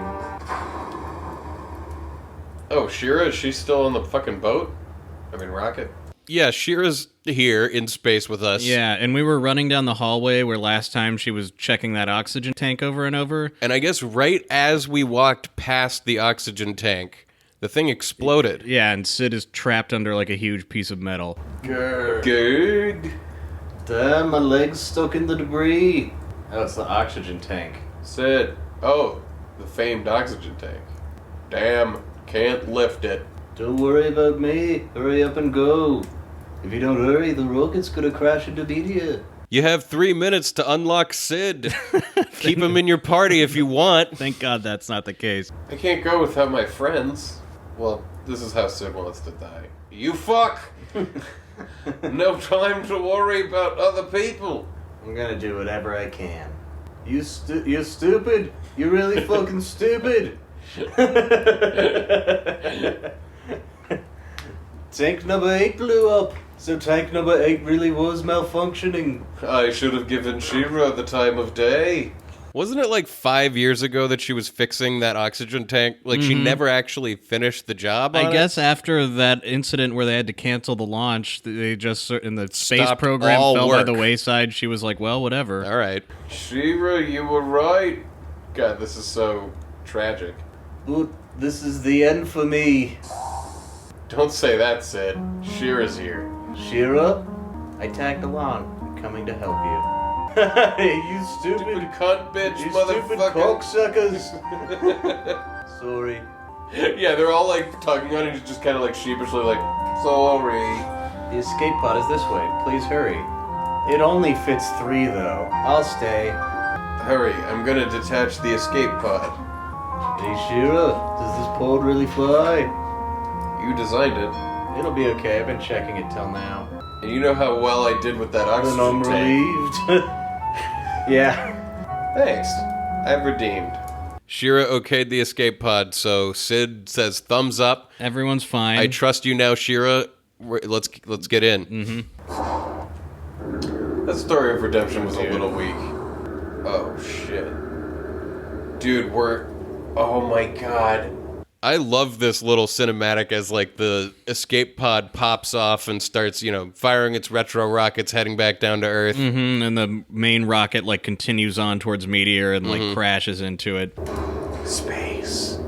Oh, Shira, is she still on the fucking boat? I mean, rocket? Yeah, Shira's here in space with us. Yeah, and we were running down the hallway where last time she was checking that oxygen tank over and over. And I guess right as we walked past the oxygen tank, the thing exploded. Yeah, and Sid is trapped under like a huge piece of metal. Good. Damn, my leg's stuck in the debris. Oh, it's the oxygen tank. Sid. Oh, the famed oxygen tank. Damn, can't lift it. Don't worry about me. Hurry up and go. If you don't hurry, the rocket's gonna crash into meteor. You have 3 minutes to unlock Sid. Keep him in your party if you want. Thank God that's not the case. I can't go without my friends. Well, this is how Sid wants to die. You fuck! No time to worry about other people. I'm gonna do whatever I can. You're stupid. You're really fucking stupid. Tank number 8 blew up. So tank number 8 really was malfunctioning. I should have given Shira the time of day. Wasn't it like 5 years ago that she was fixing that oxygen tank? Like, she never actually finished the job on I it? guess after that incident where they had to cancel the launch, they just, in the space Stopped program, all fell by work. the wayside. She was like, well, whatever. All right. Shira, you were right. God, this is so tragic. But this is the end for me. Don't say that, Sid. Shira's here. Shira, I tagged along. I'm coming to help you. You stupid Stupid cunt bitch, You stupid motherfucker. cocksuckers. Sorry. Yeah, they're all like tugging on it. He's just kind of like sheepishly like, sorry. The escape pod is this way. Please hurry. It only fits 3 though. I'll stay. Hurry, I'm gonna detach the escape pod. Hey Shira, does this pod really fly? You designed it, It'll be okay. I've been checking it till now. and you know how well I did with that And oxygen I'm tank. relieved. Yeah. Thanks. I've redeemed. Shira okayed the escape pod, so Sid says thumbs up. Everyone's fine. I trust you now, Shira. Let's get in. That story of redemption was a little weak. Oh shit. Dude, oh my god. I love this little cinematic as like the escape pod pops off and starts, firing its retro rockets heading back down to Earth. And the main rocket like continues on towards meteor and like crashes into it. Space.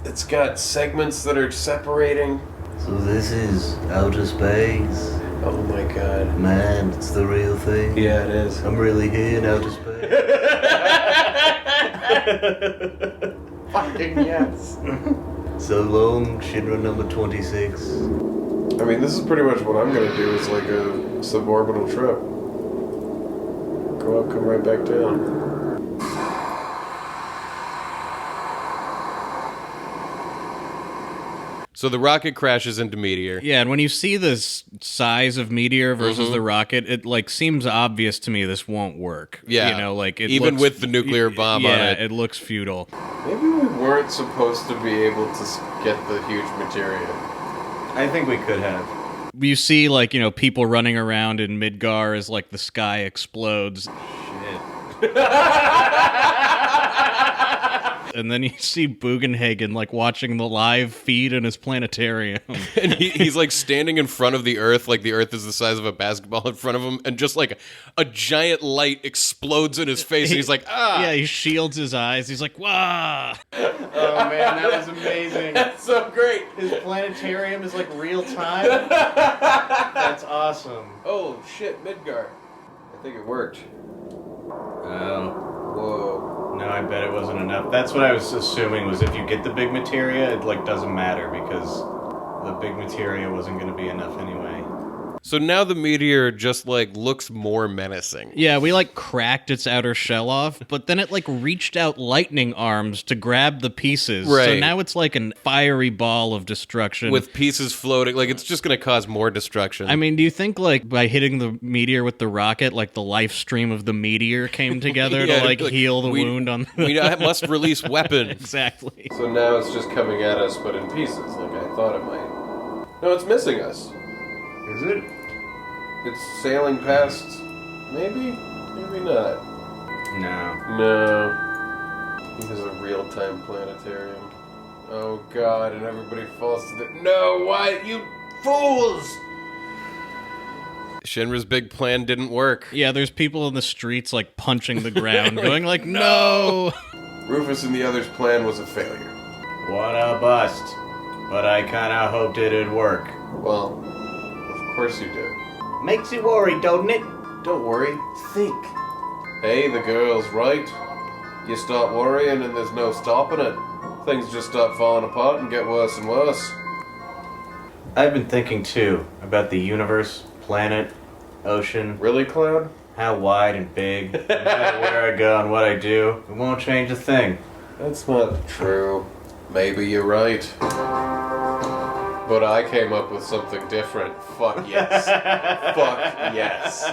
It's got segments that are separating. So this is outer space. Oh my god. Man, it's the real thing. Yeah, it is. I'm really here in outer space. Fucking yes. So long, Shinra number 26. I mean, this is pretty much what I'm gonna do. Is like a suborbital trip. Go up, come right back down. So the rocket crashes into meteor. Yeah, and when you see the size of meteor versus the rocket, it like seems obvious to me this won't work. Yeah. Like it Even looks- with the nuclear bomb on yeah, it. it looks futile. Maybe we weren't supposed to be able to get the huge materia. I think we could have. You see like, people running around in Midgar as like the sky explodes. And then you see Bugenhagen like watching the live feed in his planetarium. And he's like standing in front of the Earth, like the Earth is the size of a basketball in front of him, and just like a giant light explodes in his face, and he's like, ah! Yeah, he shields his eyes. He's like, wah! Oh man, that was amazing. That's so great. His planetarium is like real time. That's awesome. Oh shit, Midgard. I think it worked. Whoa. No, I bet it wasn't enough. That's what I was assuming, was if you get the big materia, it like doesn't matter because the big materia wasn't going to be enough anyway. So now the meteor just like looks more menacing. Yeah, we like cracked its outer shell off, but then it like reached out lightning arms to grab the pieces. So Right. now it's like a fiery ball of destruction. With pieces floating, like it's just going to cause more destruction. I mean, do you think like by hitting the meteor with the rocket, like the life stream of the meteor came together Yeah, to like heal the wound on the... we must release weapons. Exactly. So now it's just coming at us, but in pieces, like I thought it might. No, it's missing us. Is it? It's sailing past. Maybe? Maybe not. No. No. This is a real-time planetarium. Oh god, and everybody falls to the... No, why? You fools! Shinra's big plan didn't work. Yeah, there's people in the streets like punching the ground, going like, no! Rufus and the others' plan was a failure. What a bust. But I kinda hoped it'd work. Well, of course you did. Makes you worry, doesn't it? Don't worry, think. Hey, the girl's right. You stop worrying and there's no stopping it. Things just start falling apart and get worse and worse. I've been thinking too about the universe, planet, ocean, Really, Cloud? how wide and big, no matter where I go and what I do, it won't change a thing. That's not true. Maybe you're right. But I came up with something different. Fuck yes. Fuck yes.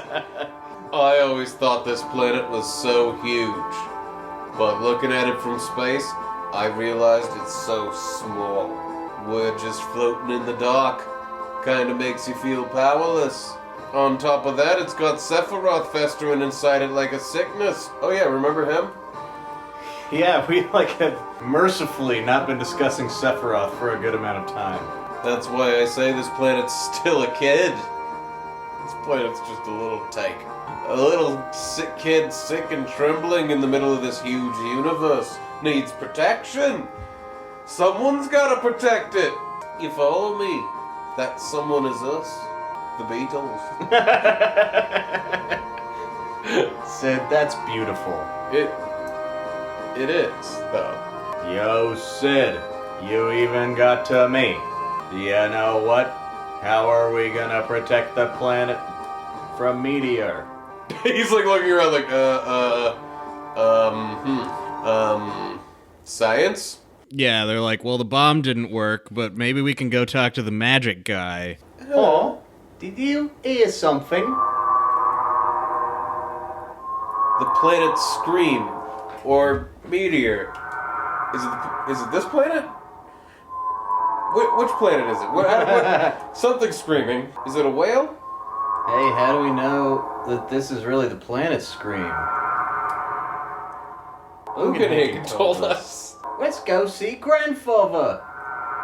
I always thought this planet was so huge. But looking at it from space, I realized it's so small. We're just floating in the dark. Kinda makes you feel powerless. On top of that, it's got Sephiroth festering inside it like a sickness. Oh yeah, remember him? Yeah, we like have mercifully not been discussing Sephiroth for a good amount of time. That's why I say this planet's still a kid. This planet's just a little tyke. A little sick kid, sick and trembling in the middle of this huge universe. Needs protection. Someone's gotta protect it. You follow me? That someone is us. The Beatles. Sid, that's beautiful. It is, though. Yo, Sid, you even got to me. You know what? How are we gonna protect the planet from meteor? He's like looking around like, science? Yeah, they're like, well, the bomb didn't work, but maybe we can go talk to the magic guy. Oh, did you hear something? The planet Scream. Or meteor. Is it this planet? Which planet is it? What, something's screaming. Is it a whale? Hey, how do we know that this is really the planet Scream? Bugenhagen told us. Let's go see Grandfather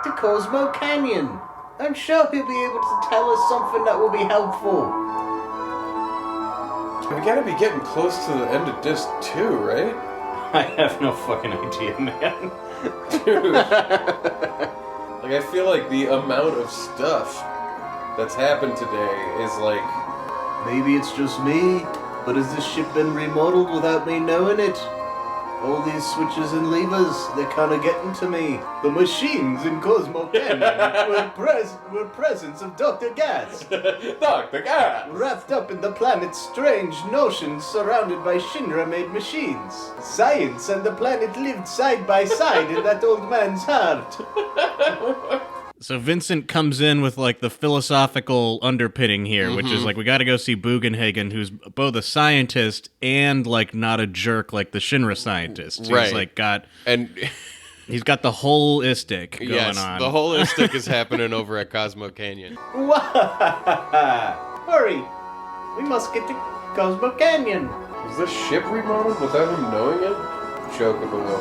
to Cosmo Canyon. I'm sure he'll be able to tell us something that will be helpful. We gotta be getting close to the end of disc 2, right? I have no fucking idea, man. Dude. Like, I feel like the amount of stuff that's happened today is like... Maybe it's just me, but has this ship been remodeled without me knowing it? All these switches and levers, they're kind of getting to me. The machines in Cosmo Canyon were presence of Dr. Gas. Dr. Gas! Wrapped up in the planet's strange notions surrounded by Shinra-made machines. Science and the planet lived side by side in that old man's heart. So Vincent comes in with like the philosophical underpinning here, which is like, we got to go see Bugenhagen, who's both a scientist and like not a jerk like the Shinra scientist. Right. He's like And he's got the holistic going yes, on. the holistic is happening over at Cosmo Canyon. Hurry! We must get to Cosmo Canyon. Was this ship remodeled without him knowing it? Chocobo.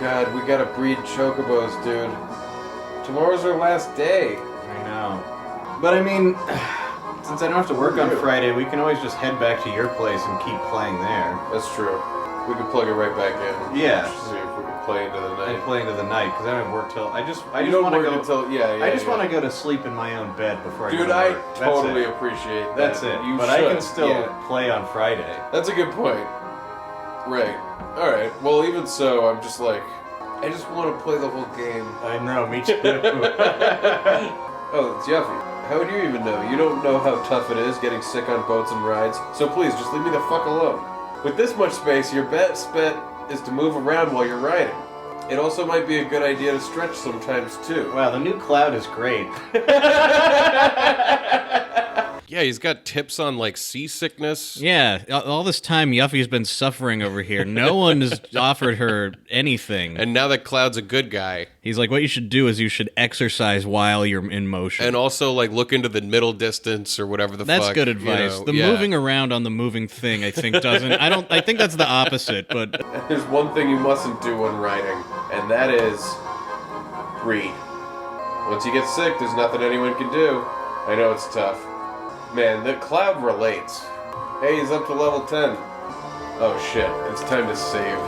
God, we gotta breed chocobos, dude. Tomorrow's our last day. I know. But I mean, since I don't have to work on Friday, we can always just head back to your place and keep playing there. That's true. We can plug it right back in. Yeah. See if we can play into the night. And play into the night, because I don't have work till... I just want to go... I just want to go to sleep in my own bed before I go Dude, to I work. totally appreciate that. That's it. You but should. I can still play on Friday. That's a good point. Right. Alright. Well, even so, I'm just like... I just want to play the whole game. I know, me too. Oh, it's Yuffie. How would you even know? You don't know how tough it is getting sick on boats and rides, so please, just leave me the fuck alone. With this much space, your best bet is to move around while you're riding. It also might be a good idea to stretch sometimes, too. Wow, the new Cloud is great. Yeah, he's got tips on, like, seasickness. Yeah, all this time Yuffie's been suffering over here. No one has offered her anything. And now that Cloud's a good guy. He's like, what you should do is you should exercise while you're in motion. And also, like, look into the middle distance or whatever the fuck. That's good advice. You know, Moving around on the moving thing, I think, doesn't... I think that's the opposite, but... There's one thing you mustn't do when riding, and that is... read. Once you get sick, there's nothing anyone can do. I know it's tough. Man, the Cloud relates. Hey, he's up to level 10. Oh shit, it's time to save.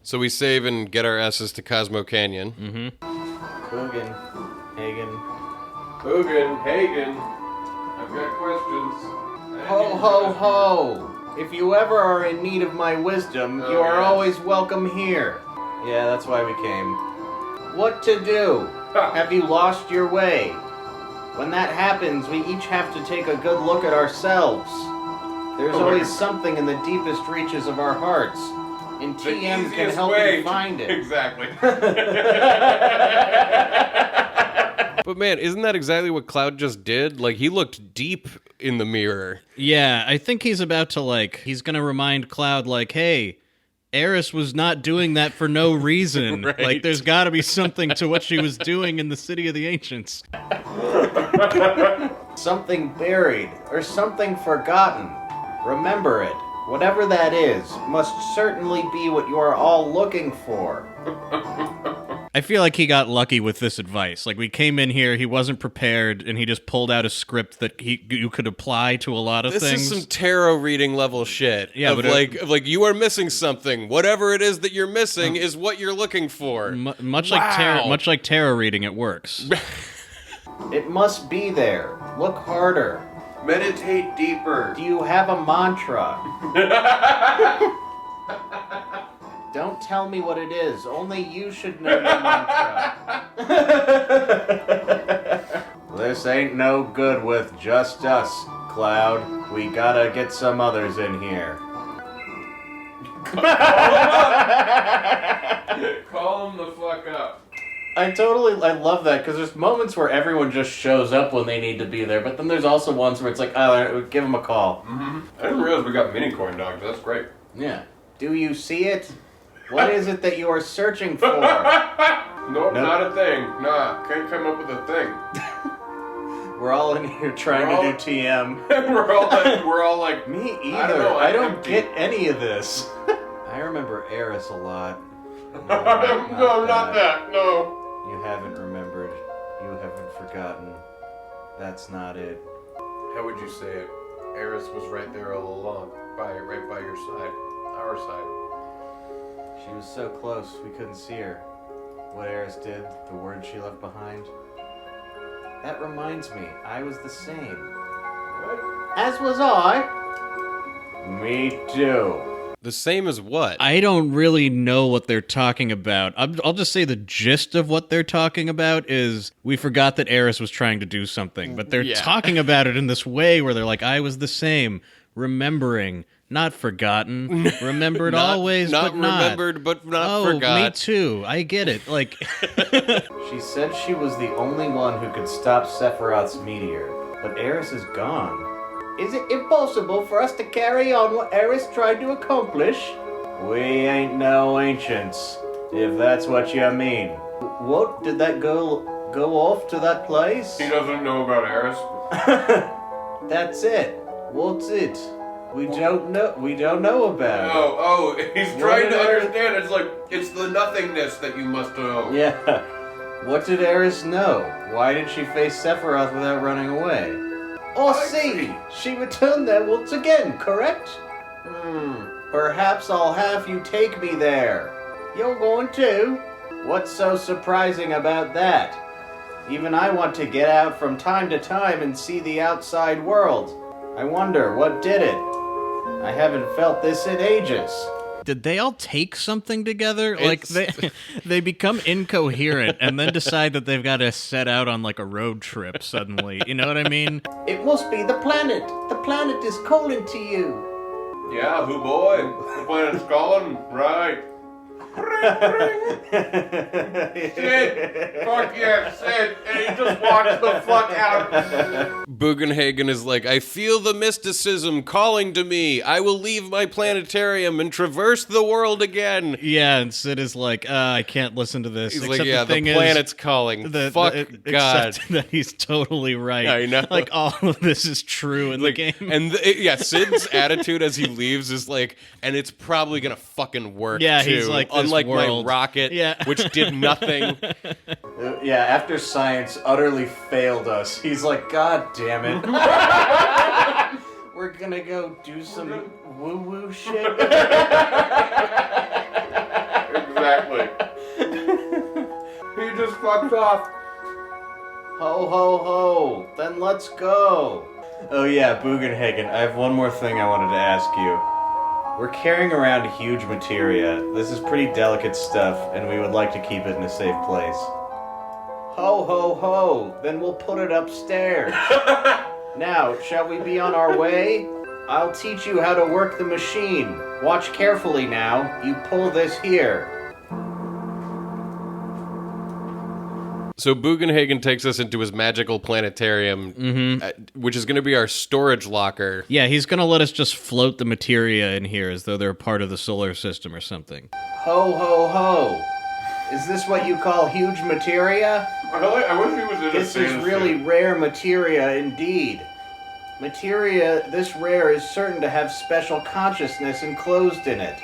So we save and get our asses to Cosmo Canyon. Mm-hmm. Hogan, Hagen. I've got questions. Ho, ho, ho! If you ever are in need of my wisdom, you are always welcome here. Yeah, that's why we came. What to do? Have you lost your way? When that happens, we each have to take a good look at ourselves. There's always something in the deepest reaches of our hearts, and TM can help you find it. Exactly. But man, isn't that exactly what Cloud just did? Like, he looked deep in the mirror. Yeah, I think he's about to, like, he's gonna remind Cloud, like, hey, Eris was not doing that for no reason. Right. Like, there's gotta be something to what she was doing in the City of the Ancients. Something buried, or something forgotten. Remember it. Whatever that is, must certainly be what you are all looking for. I feel like he got lucky with this advice. Like, we came in here, he wasn't prepared, and he just pulled out a script that you could apply to a lot of This things. is some tarot reading level shit. Yeah, of but like you are missing something. Whatever it is that you're missing is what you're looking for. Much Wow. like tarot reading, it works. It must be there. Look harder. Meditate deeper. Do you have a mantra? Don't tell me what it is. Only you should know your mantra. This ain't no good with just us, Cloud. We gotta get some others in here. Call him the fuck up. I love that, because there's moments where everyone just shows up when they need to be there, but then there's also ones where it's like, oh, give them a call. Mm-hmm. I didn't realize we got mini corn dogs. That's great. Yeah. Do you see it? What is it that you are searching for? Nope, not a thing. Nah, can't come up with a thing. We're all in here trying to do TM. we're all like, Me either. I don't know, I I'm don't empty. get any of this. I remember Eris a lot. No, not that. No. You haven't remembered. You haven't forgotten. That's not it. How would you say it? Eris was right there all along, right by your side, our side. She was so close, we couldn't see her. What Eris did, the words she left behind. That reminds me, I was the same. What? As was I. Me too. The same as what? I don't really know what they're talking about. I'll just say the gist of what they're talking about is we forgot that Eris was trying to do something, but they're talking about it in this way where they're like, I was the same, remembering, not forgotten, remembered always, but not. remembered, but not Oh, forgot. me too. I get it. Like, She said she was the only one who could stop Sephiroth's meteor, but Eris is gone. Is it impossible for us to carry on what Eris tried to accomplish? We ain't no ancients, if that's what you mean. What, did that girl go off to that place? He doesn't know about Eris. That's it. What's it? We don't know about it. Oh, he's What trying did to Eris- understand. It's like, it's the nothingness that you must know. Yeah. What did Eris know? Why did she face Sephiroth without running away? Oh, see! She returned there once again, correct? Perhaps I'll have you take me there. You're going to? What's so surprising about that? Even I want to get out from time to time and see the outside world. I wonder, what did it? I haven't felt this in ages. Did they all take something together? Like they become incoherent and then decide that they've got to set out on like a road trip suddenly. You know what I mean? It must be the planet. The planet is calling to you. Yeah, who boy? The planet's calling, right? Sid! Fuck yeah, Sid! And he just walks the fuck out. Bugenhagen is like, I feel the mysticism calling to me. I will leave my planetarium and traverse the world again. Yeah, and Sid is like, I can't listen to this. He's Except like, yeah, the thing planet's is, calling. Fuck God. Except that he's totally right. I know. Like, all of this is true in the game. And Sid's attitude as he leaves is like, and it's probably gonna fucking work. Yeah, too. he's like, this unlike world. my rocket, Yeah. which did nothing. Yeah, after science utterly failed us, he's like, God damn it. We're gonna go do some woo-woo shit. Exactly. He just fucked off. Ho, ho, ho. Then let's go. Oh yeah, Bugenhagen, I have one more thing I wanted to ask you. We're carrying around huge materia. This is pretty delicate stuff, and we would like to keep it in a safe place. Ho, ho, ho. Then we'll put it upstairs. Now, shall we be on our way? I'll teach you how to work the machine. Watch carefully now. You pull this here. So Bugenhagen takes us into his magical planetarium, which is going to be our storage locker. Yeah, he's going to let us just float the materia in here as though they're a part of the solar system or something. Ho, ho, ho. Is this what you call huge materia? I wish he was in This is really rare materia indeed. Materia this rare is certain to have special consciousness enclosed in it.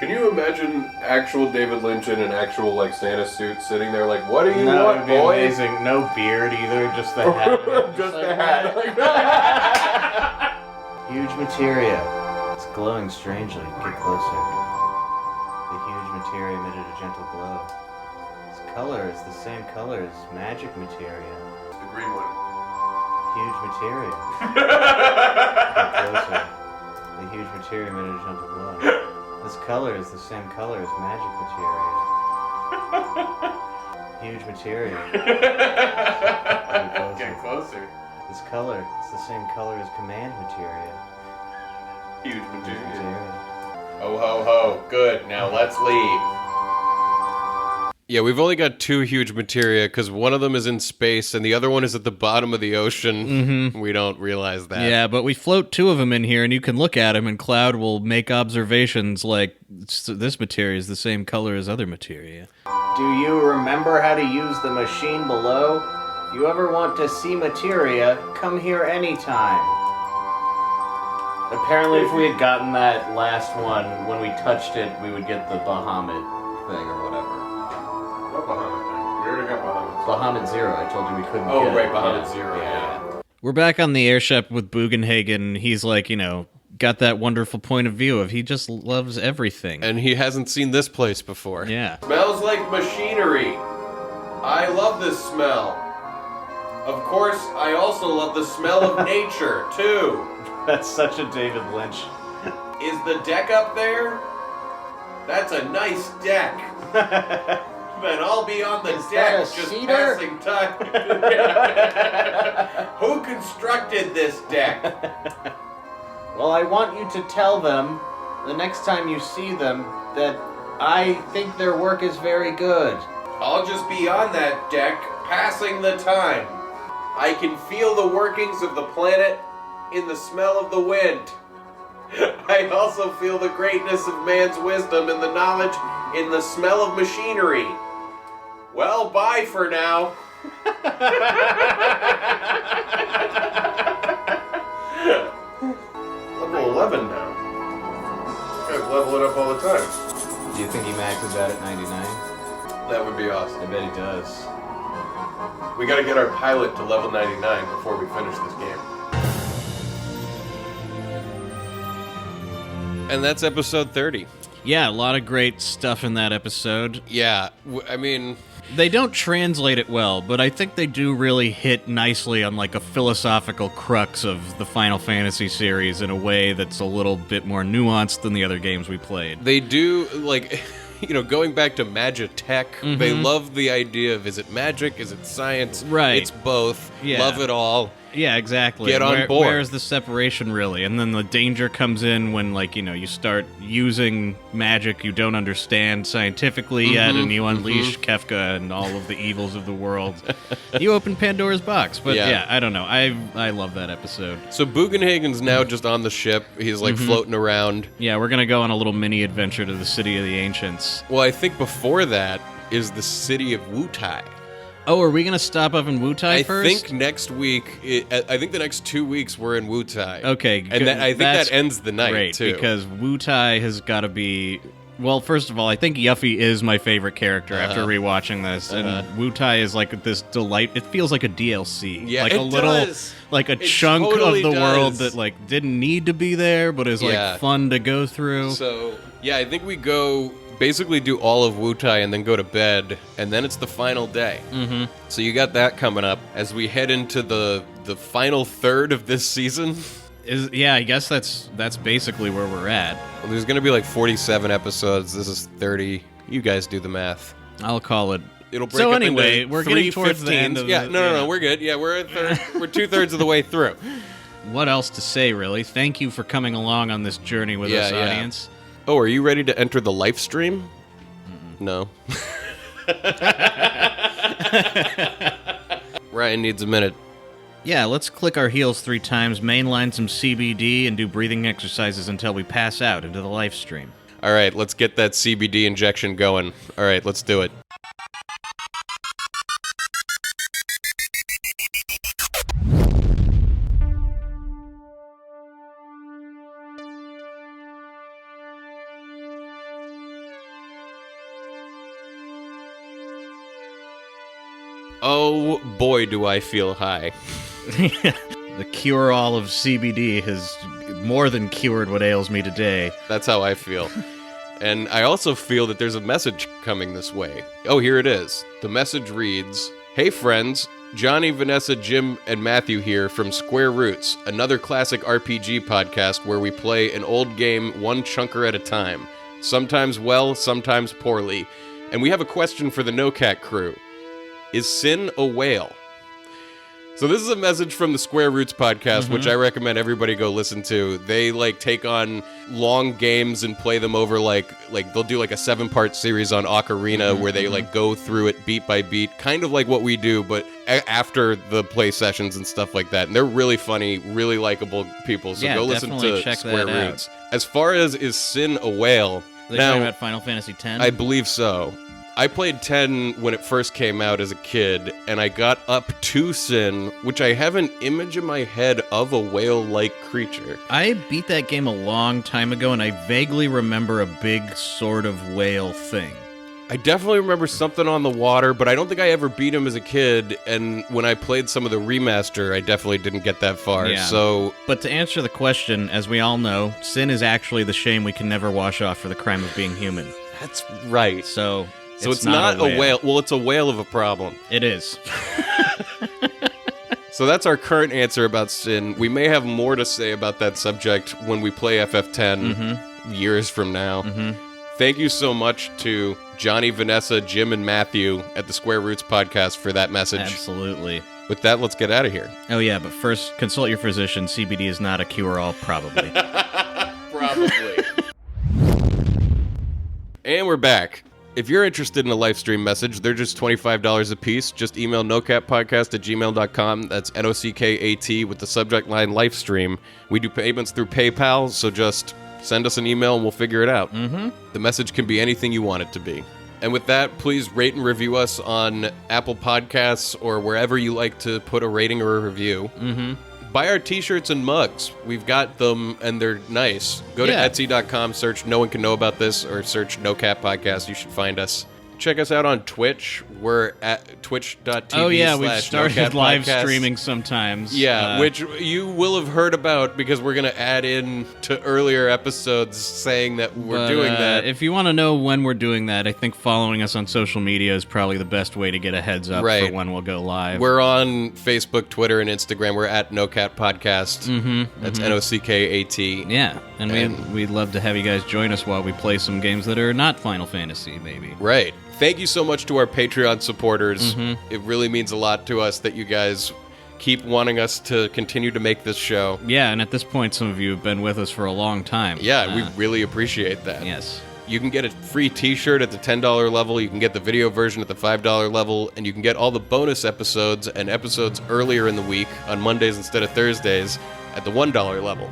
Can you imagine actual David Lynch in an actual like Santa suit sitting there like, what do you No, want, it'd be boy? amazing. No beard either, just the hat. Just the hat. Huge materia. It's glowing strangely. Get closer. The huge materia emitted a gentle glow. Its color is the same color as magic materia. It's the green one. Huge materia. Get closer. The huge materia emitted a gentle glow. This color is the same color as magic materia. Huge materia. Get closer. This color, it's the same color as command materia. Huge Huge material. materia. Ho ho ho. Good. Now let's leave. Yeah, we've only got two huge materia because one of them is in space and the other one is at the bottom of the ocean. We don't realize that. Yeah, but we float two of them in here, and you can look at them, and Cloud will make observations like, this materia is the same color as other materia. Do you remember how to use the machine below? If you ever want to see materia, come here anytime. Apparently, if we had gotten that last one, when we touched it, we would get the Bahamut thing or whatever. What Bahamut thing? We already got Bahamut. Bahamut Zero, I told you we couldn't Oh, get right, it. Bahamut Zero, yeah. We're back on the airship with Bugenhagen. He's like, got that wonderful point of view of he just loves everything. And he hasn't seen this place before. Yeah. Smells like machinery. I love this smell. Of course, I also love the smell of nature, too. That's such a David Lynch. Is the deck up there? That's a nice deck. Then I'll be on the Is deck that a just cedar? passing time. Who constructed this deck? Well, I want you to tell them, the next time you see them, that I think their work is very good. I'll just be on that deck, passing the time. I can feel the workings of the planet in the smell of the wind. I also feel the greatness of man's wisdom and the knowledge in the smell of machinery. Well, bye for now. Look at 11 now. Guys level it up all the time. Do you think he maxes out at 99? That would be awesome. I bet he does. We gotta get our pilot to level 99 before we finish this game. And that's episode 30. Yeah, a lot of great stuff in that episode. Yeah, I mean, They don't translate it well, but I think they do really hit nicely on like a philosophical crux of the Final Fantasy series in a way that's a little bit more nuanced than the other games we played. they do, like, going back to Magitech, they love the idea of, is it magic, is it science? Right. It's both. Yeah. Love it all. Yeah, exactly. Get on board. Where's the separation, really? And then the danger comes in when, like, you start using magic you don't understand scientifically yet, and you unleash Kefka and all of the evils of the world. You open Pandora's box. But, yeah, I don't know. I love that episode. So Bugenhagen's now just on the ship. He's, like, floating around. Yeah, we're going to go on a little mini-adventure to the City of the Ancients. Well, I think before that is the city of Wutai. Oh, are we going to stop up in Wutai first? I think next week, I think the next 2 weeks we're in Wutai. Okay, And good. I think That's that ends the night, great, too. because Wutai has got to be... Well, first of all, I think Yuffie is my favorite character after rewatching this, and Wutai is like this delight. It feels like a DLC, Yeah, like it a little, does. like a It chunk totally of the world does. that like didn't need to be there, but is Yeah. like fun to go through. So, yeah, I think we go... basically do all of Wutai and then go to bed, and then it's the final day. Mm-hmm. So you got that coming up as we head into the final third of this season. I guess that's basically where we're at. Well, there's going to be like 47 episodes. This is 30. You guys do the math. I'll call it. It'll break So up anyway, into we're getting 3 towards the 15s. end of Yeah, the- no, we're good. Yeah, we're a third. We're 2/3 of the way through. What else to say, really? Thank you for coming along on this journey with us, audience. Oh, are you ready to enter the live stream? No. Ryan needs a minute. Yeah, let's click our heels 3 times, mainline some CBD, and do breathing exercises until we pass out into the live stream. All right, let's get that CBD injection going. All right, let's do it. Oh boy, do I feel high. The cure-all of CBD has more than cured what ails me today. That's how I feel. And I also feel that there's a message coming this way. Oh, here it is. The message reads, "Hey friends, Johnny, Vanessa, Jim, and Matthew here from Square Roots, another classic RPG podcast where we play an old game one chunker at a time. Sometimes well, sometimes poorly. And we have a question for the No Cat crew. Is sin a whale?" So this is a message from the Square Roots podcast, which I recommend everybody go listen to. They take on long games and play them over like they'll do a 7-part series on Ocarina where they go through it beat by beat, kind of like what we do, but after the play sessions and stuff like that. And they're really funny, really likable people. So Yeah, go listen definitely to check Square that out. Roots. As far as is sin a whale, Are they now talking about Final Fantasy X? I believe so. I played 10 when it first came out as a kid, and I got up to Sin, which I have an image in my head of a whale-like creature. I beat that game a long time ago, and I vaguely remember a big sort of whale thing. I definitely remember something on the water, but I don't think I ever beat him as a kid, and when I played some of the remaster, I definitely didn't get that far, Yeah. so... But to answer the question, as we all know, sin is actually the shame we can never wash off for the crime of being human. That's right. So it's not a whale. Well, it's a whale of a problem. It is. So that's our current answer about sin. We may have more to say about that subject when we play FF10 years from now. Thank you so much to Johnny, Vanessa, Jim, and Matthew at the Square Roots podcast for that message. Absolutely. With that, let's get out of here. Oh yeah, but first, consult your physician. CBD is not a cure-all, probably. Probably. And we're back. If you're interested in a live stream message, they're just $25 a piece. Just email nocatpodcast@gmail.com. That's NOCKAT with the subject line live stream. We do payments through PayPal, so just send us an email and we'll figure it out. The message can be anything you want it to be. And with that, please rate and review us on Apple Podcasts or wherever you like to put a rating or a review. buy our t-shirts and mugs. We've got them, and they're nice. Go to Yeah. Etsy.com, search No One Can Know About This, or search No Cat Podcast. You should find us. Check us out on Twitch. We're at twitch.tv. Oh yeah, we've /NoCat started live Podcast. streaming sometimes. Yeah, which you will have heard about because we're going to add in to earlier episodes saying that we're doing that. If you want to know when we're doing that, I think following us on social media is probably the best way to get a heads up Right. for when we'll go live. We're on Facebook, Twitter, and Instagram. We're at No Cat Podcast. That's NOCKAT. Yeah, and we'd love to have you guys join us while we play some games that are not Final Fantasy, maybe. Right. Thank you so much to our Patreon supporters. It really means a lot to us that you guys keep wanting us to continue to make this show. Yeah, and at this point, some of you have been with us for a long time. Yeah, we really appreciate that. Yes. You can get a free t-shirt at the $10 level, you can get the video version at the $5 level, and you can get all the bonus episodes and episodes earlier in the week on Mondays instead of Thursdays at the $1 level.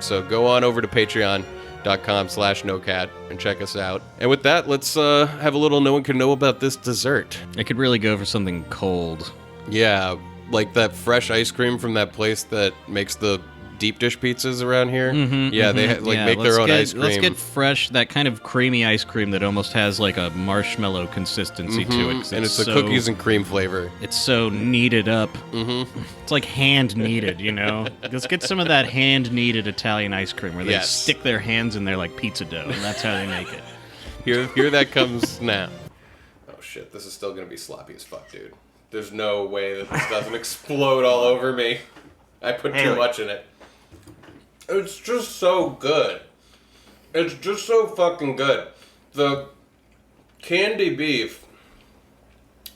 So go on over to patreon.com/NoCat and check us out. And with that, let's have a little No One Can Know About This dessert. I could really go for something cold. Yeah, like that fresh ice cream from that place that makes the deep dish pizzas around here. Yeah, they make their own ice cream. Let's get fresh, that kind of creamy ice cream that almost has like a marshmallow consistency to it. And it's a cookies and cream flavor. It's so kneaded up. It's like hand kneaded, you know? Let's get some of that hand kneaded Italian ice cream where they stick their hands in there like pizza dough, and that's how they make it. Here that comes now. Oh shit, this is still gonna be sloppy as fuck, dude. There's no way that this doesn't explode all over me. I put too much in it. It's just so good. It's just so fucking good. The candy beef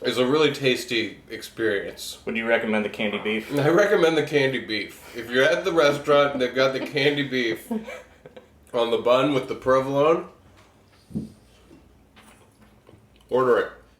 is a really tasty experience. Would you recommend the candy beef? I recommend the candy beef. If you're at the restaurant and they've got the candy beef on the bun with the provolone, order it.